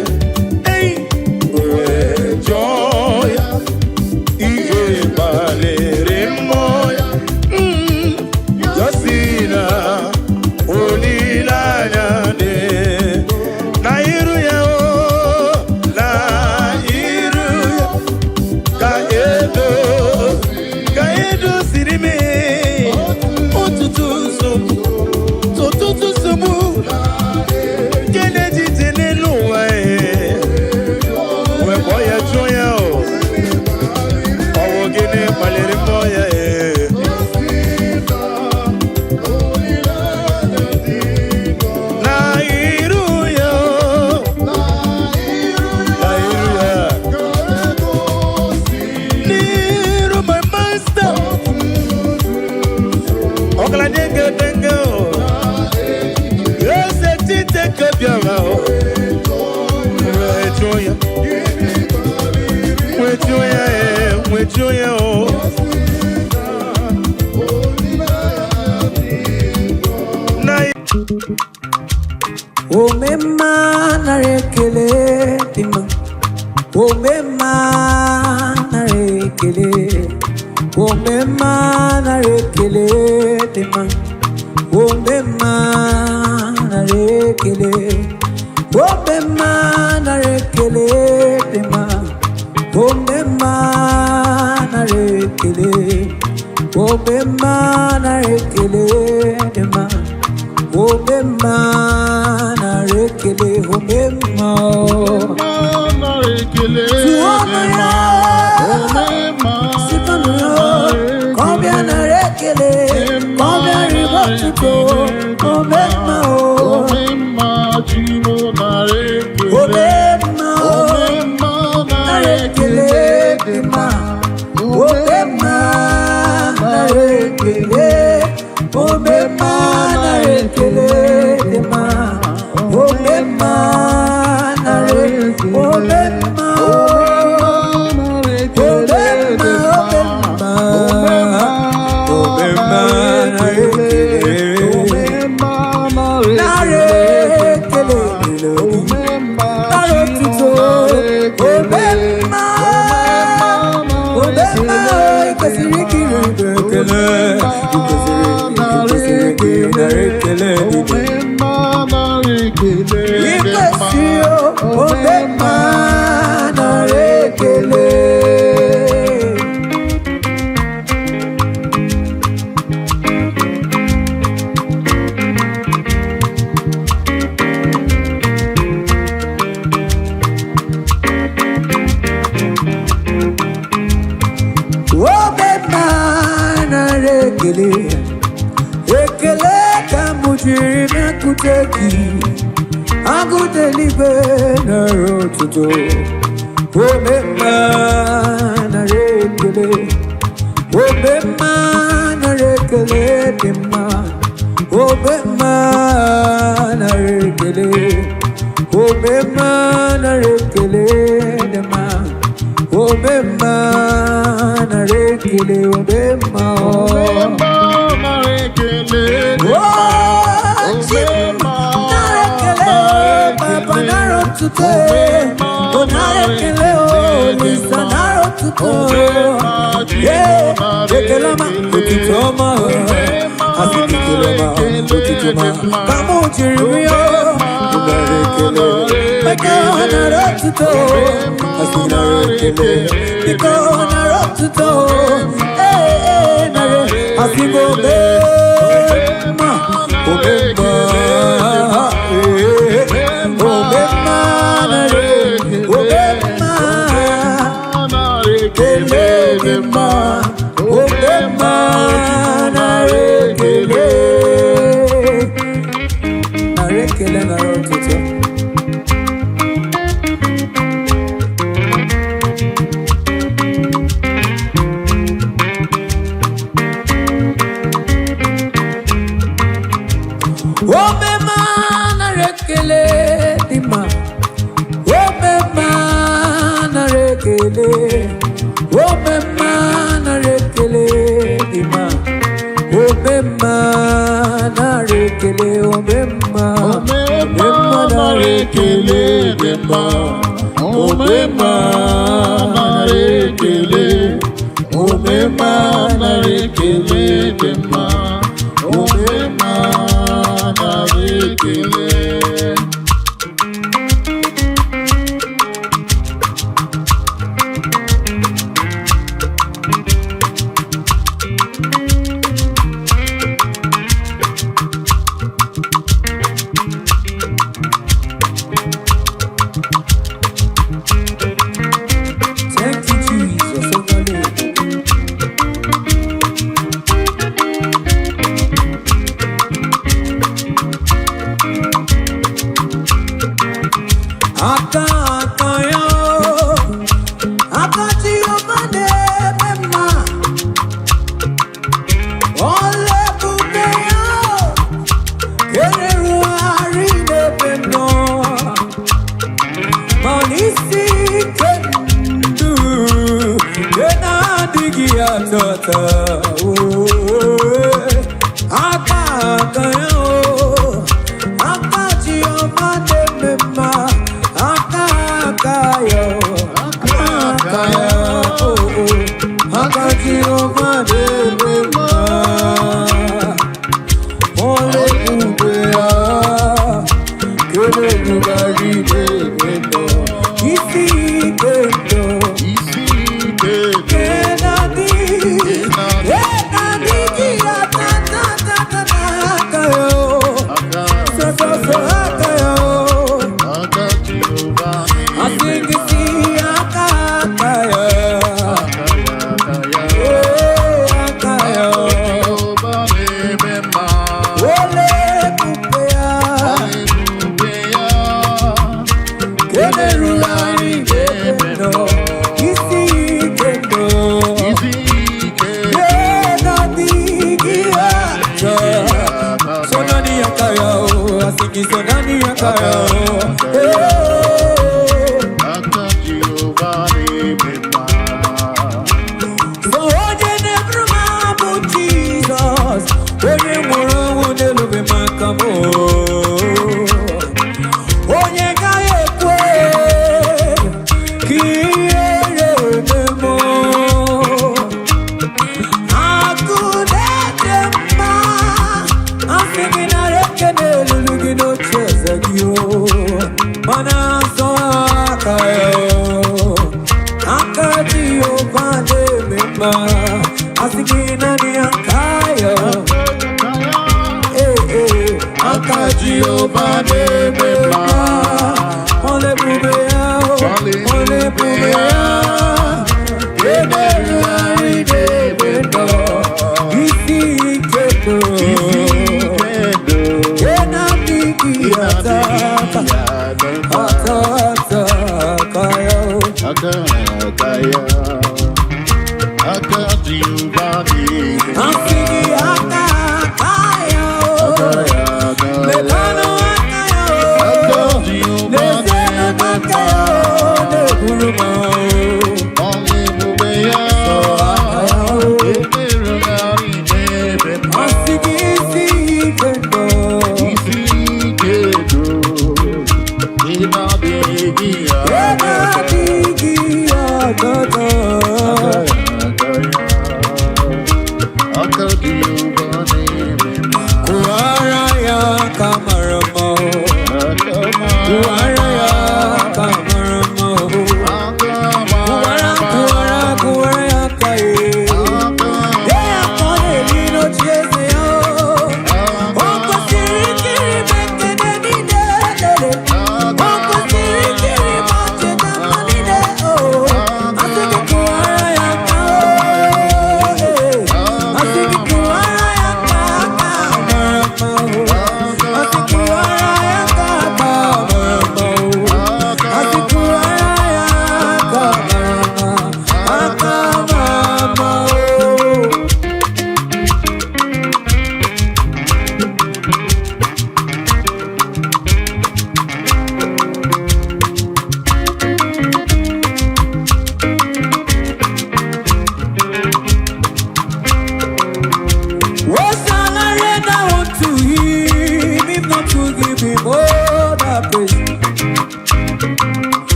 A: joya, with joya, oh. O mema na rekele tima, o mema na rekele, o mema na rekele tima, o mema na rekele, o mema na rekele tima, o mema na rekele, o mema na rekele tima. Obema na rekele, obema
B: na rekele,
A: combien na rekele, combien ribotuto, obema
B: chimo na rekele,
A: obema na rekele, obema na rekele, obema na rekele dema, obema na rekele, obema na rekele dema, obema na rekele, obema na rekele, obema na rekele, obema ikasiriki rekele. I go deliver na rotuto. Obema na rekele, obema na rekele dema, obema na rekele, obema na rekele dema, obema na rekele, obema
B: na rekele,
A: today, Onarekele o, Lisa naro tuto. Yeah, Tekelama, Utitoma, Asitikelama, Utitoma. Kamu Chirimio, Onarekele, Meka naro tuto, Asinarekele, Niko naro tuto. Nare, Asibo Bema, Obema.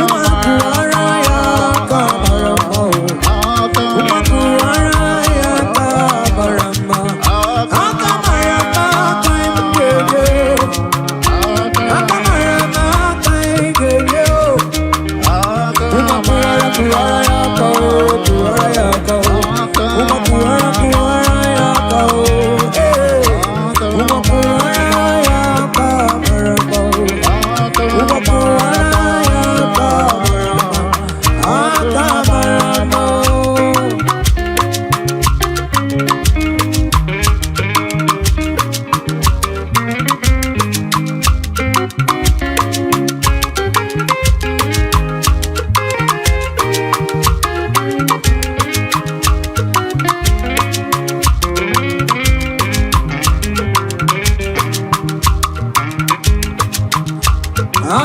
A: Kuara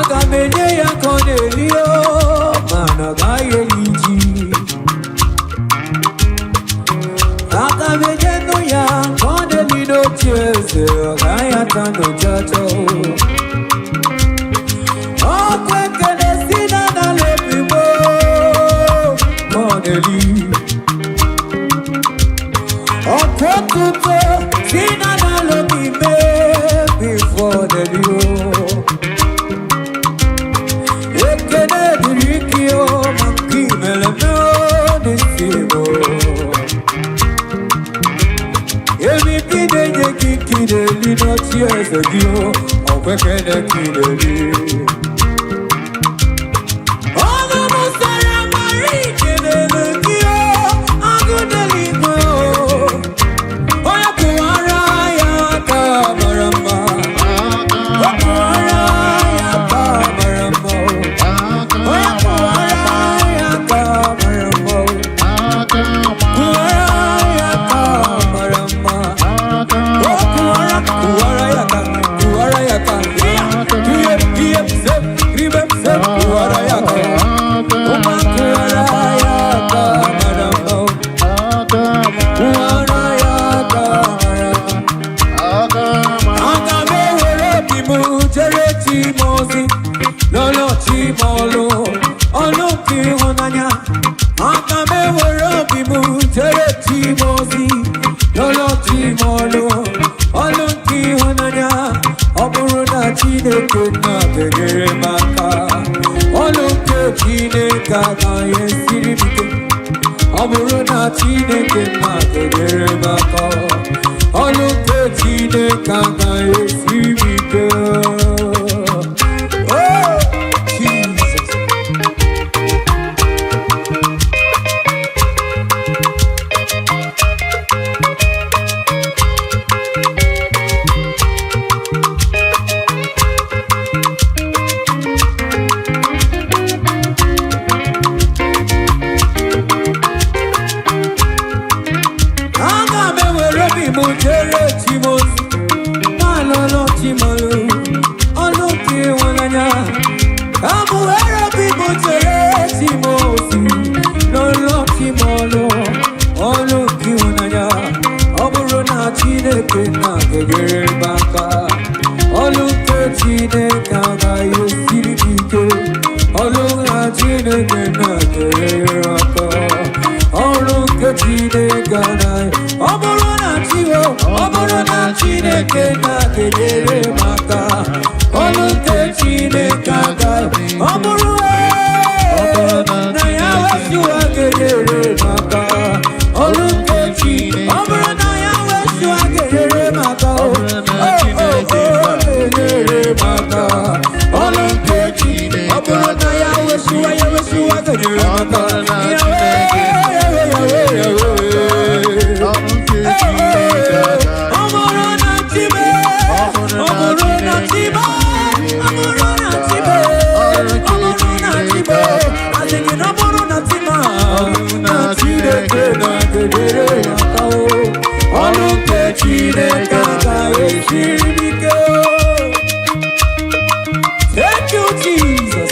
A: Agamenye ya Cornelio, managaye liji. Agamenye no ya Cornelio chese, agaya tano chacho. Okweke desina na lepimo, Cornelio. Okwekuto sina na lopime before the dio. Not years ago, or quicker than all the most I am married in the Gio, I'm good to leave. Oh, Yakuaraya Kamarama, Yakuaraya Kamaramo, oh, Yakuaraya Kamaramo, Kuaraya Kamarama. Thank you, Jesus.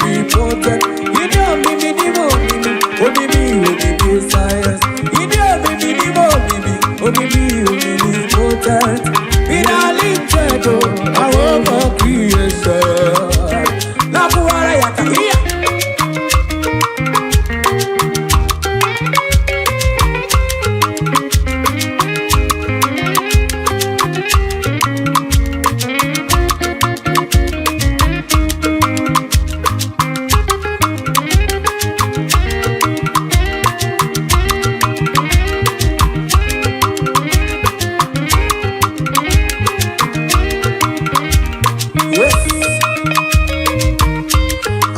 A: me protect. You know me science. You know me protect. In a little, I want my creation. Now, who are you?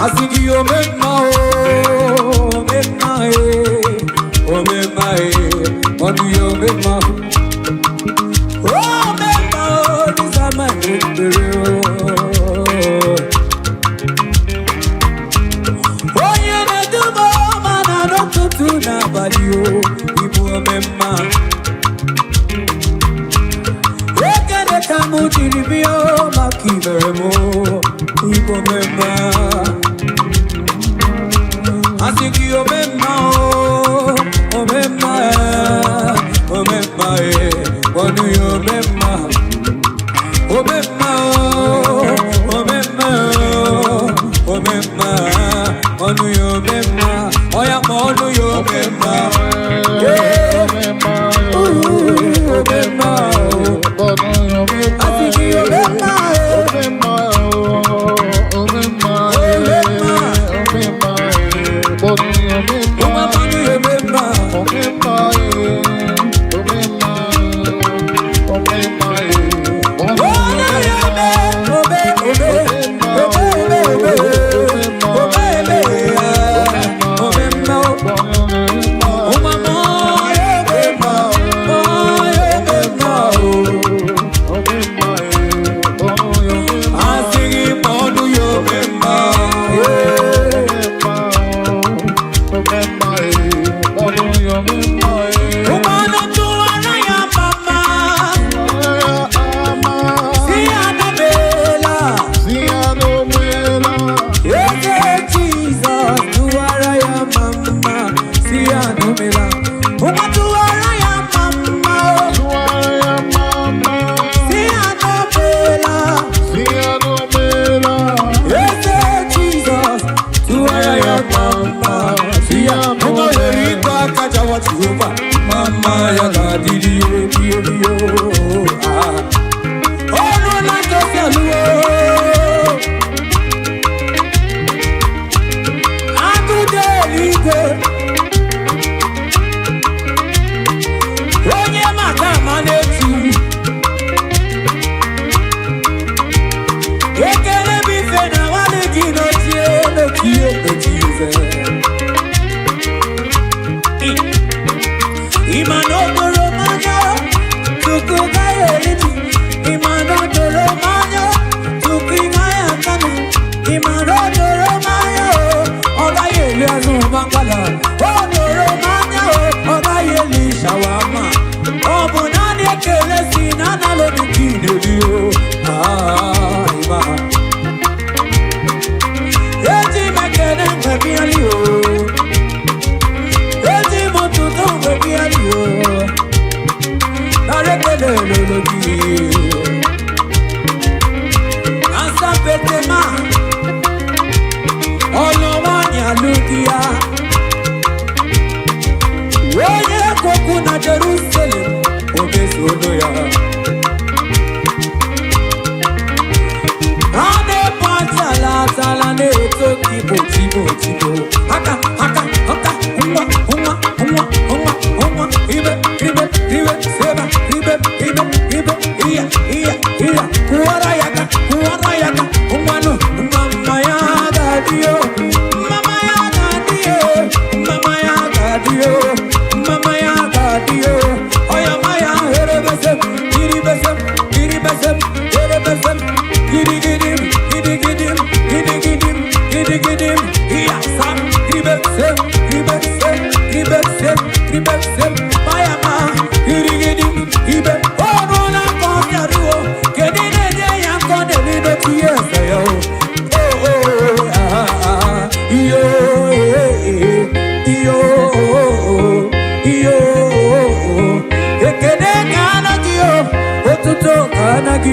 A: I think you make my what do you make my this is my oh, you make the man I don't to nobody, you make my I can't to the bio, my key, you make my I think you remember, what do you remember? What do you remember? Oh, yeah, what do you remember? I think you remember.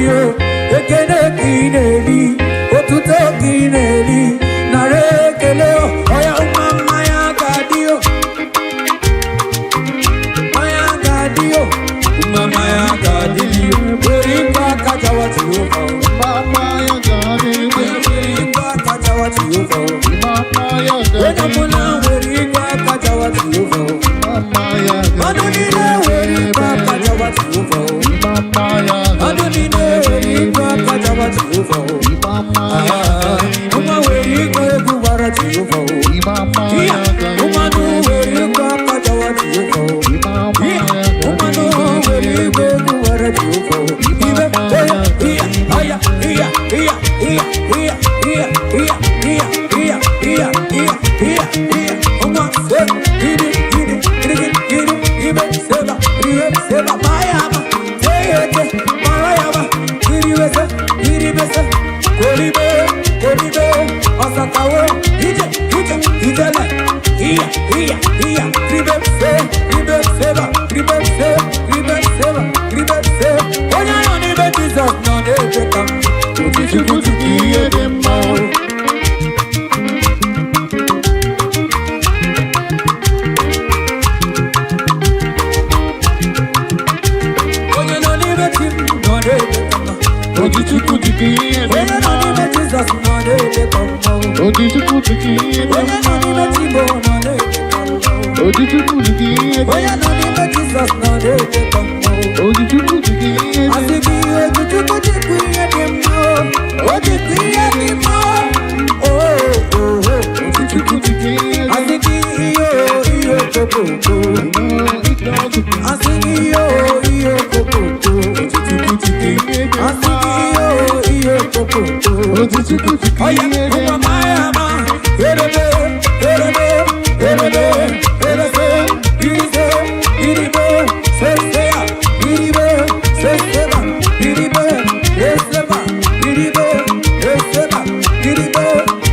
A: ekene kineli, otuto kineli, narekeleo, oya mama ya gadio, maya gadio, mama ya gadio, weripa kajawa tiyofa,
B: mama ya gadio,
A: weripa kajawa tiyofa,
B: mama ya gadio,
A: wenamuna weripa kajawa tiyofa,
B: mama ya gadio,
A: manunine weripa kajawa tiyofa,
B: mama ya
A: manunine weripa kajawa tiyofa,
B: mama ya gadio,
A: uma weripa kuwara tiyofa,
B: mama ya gadio,
A: umanu weripa kajawa tiyofa, umanu weripa kuwara tiyofa, ibe iya iya iya iya iya iya iya iya iya iya iya iya iya uma se gidi ibe seba mayama teyete marayama gidi bese kolibe asakawo ije le iya ibe seba onya yoni be Jesus no dey take am
B: Kutukutu kiye dema,
A: onya yoni be tim no dey take am
B: kutukutu kiye
A: onya yoni
B: dema,
A: be Jesus no dey take am
B: kutukutu kiye
A: onya yoni be
B: dema,
A: Timbo no dey take am
B: kutukutu kiye
A: onya
B: dema,
A: yoni be Jesus no dey take am
B: kutukutu kiye dema,
A: asiki kutukutu kiye dem ojikiye dem
B: kutukutu kiye dema,
A: asiki iyo kokoko asiki iyo kokoko
B: kutukutu kiye dema,
A: asiki iyo kokoko
B: kutukutu
A: oya
B: kiye
A: uma
B: dema,
A: mayama erebe iribe sesea iribe seseba iribe seseba iribe seseba iribe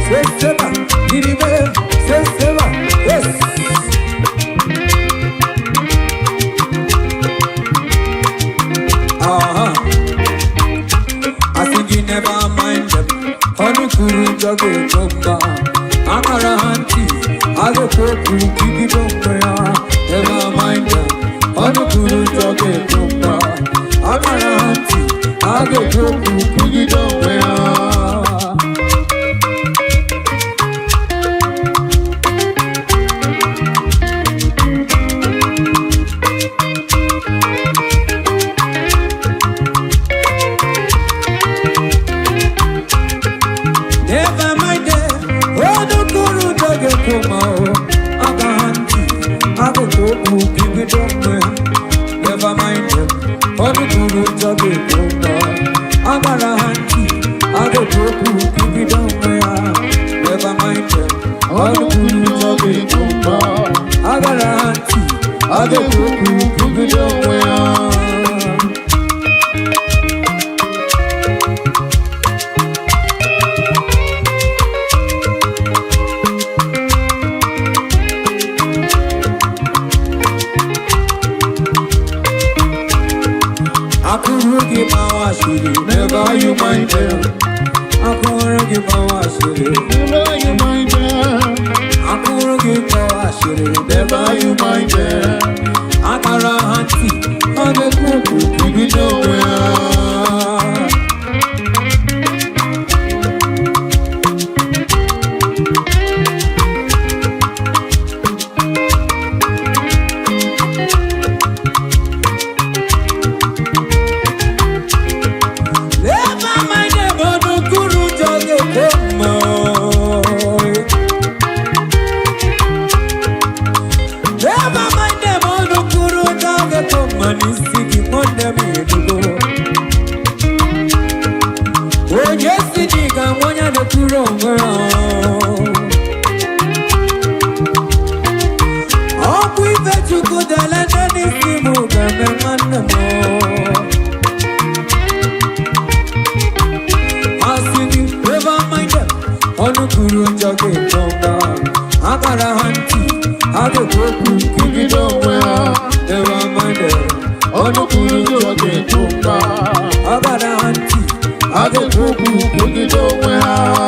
A: seseba iribe seseba yes I think you never mind them. Honey kuru jage chomba, akara hanti, age koku kiki chomba ya. Never mind them. Honey kuru jage chomba, akara hanti, age koku kiki chomba ya. Never mind them. Honey kuru jage chomba, akara hanti, age koku kiki chomba ya. Never mind them. Honey kuru jage chomba, akara hanti, age koku kiki chomba ya. Never mind them. Honey kuru jage chomba, akara hanti, age koku kiki chomba ya. Akurugi mawashiri, never you mind them. Akurugi mawashiri,
B: never you mind them,
A: akurugi mawashiri, never you mind them. Akara hanti, age koku kiki chomba ya. Never mind them, ono kuru jage chomba. Never mind them, ono kuru jage chomba. Nisiki monde midugo. Oh yes, niga monya de kuru ngara. Oku ife chuku delende nisimu kame manamo. Asini, never mind them. Onu kuru jage chomba, akara hanti, age koku kiki chomba ya. Never mind them. Onu kuru jage chomba, akara hanti.
B: de kuku kugido wa.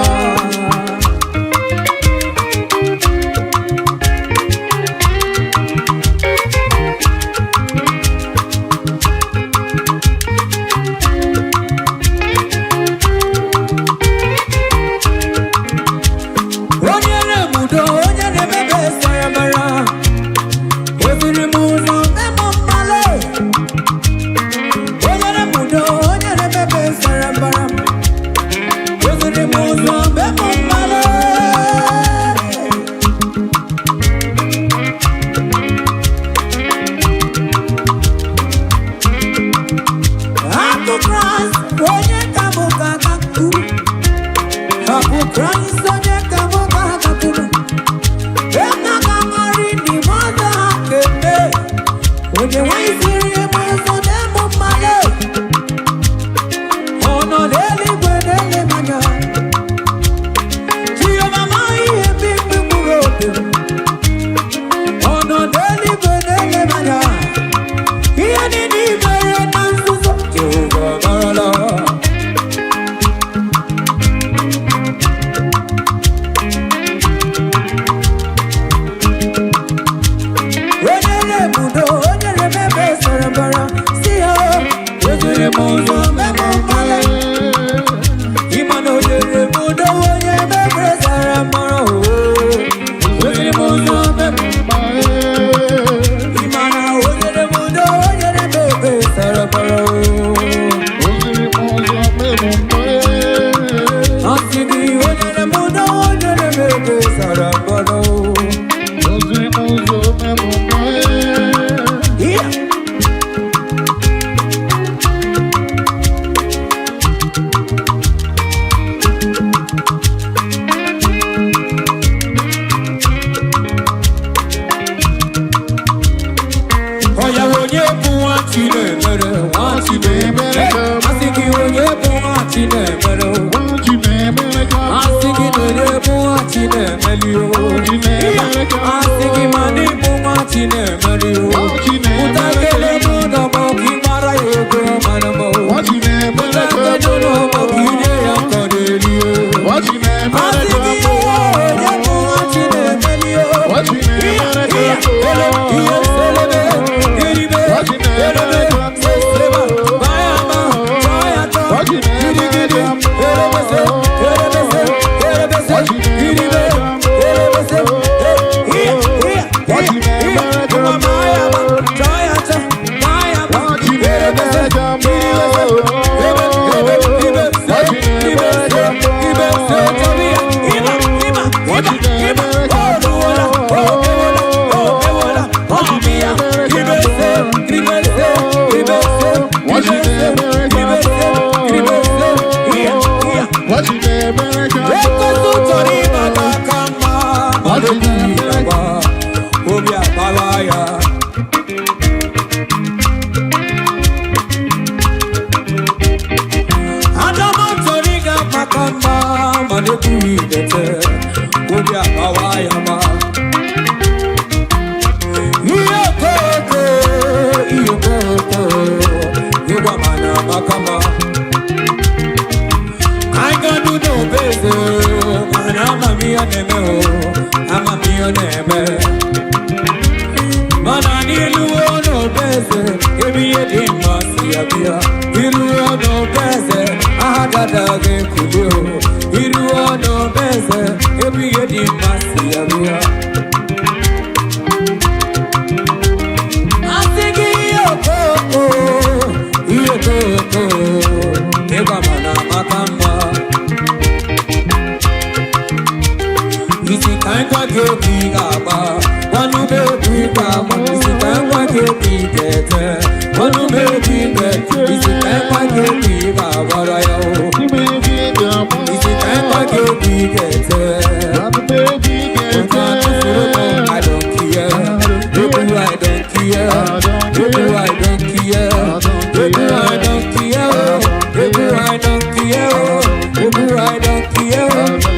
A: I don't care.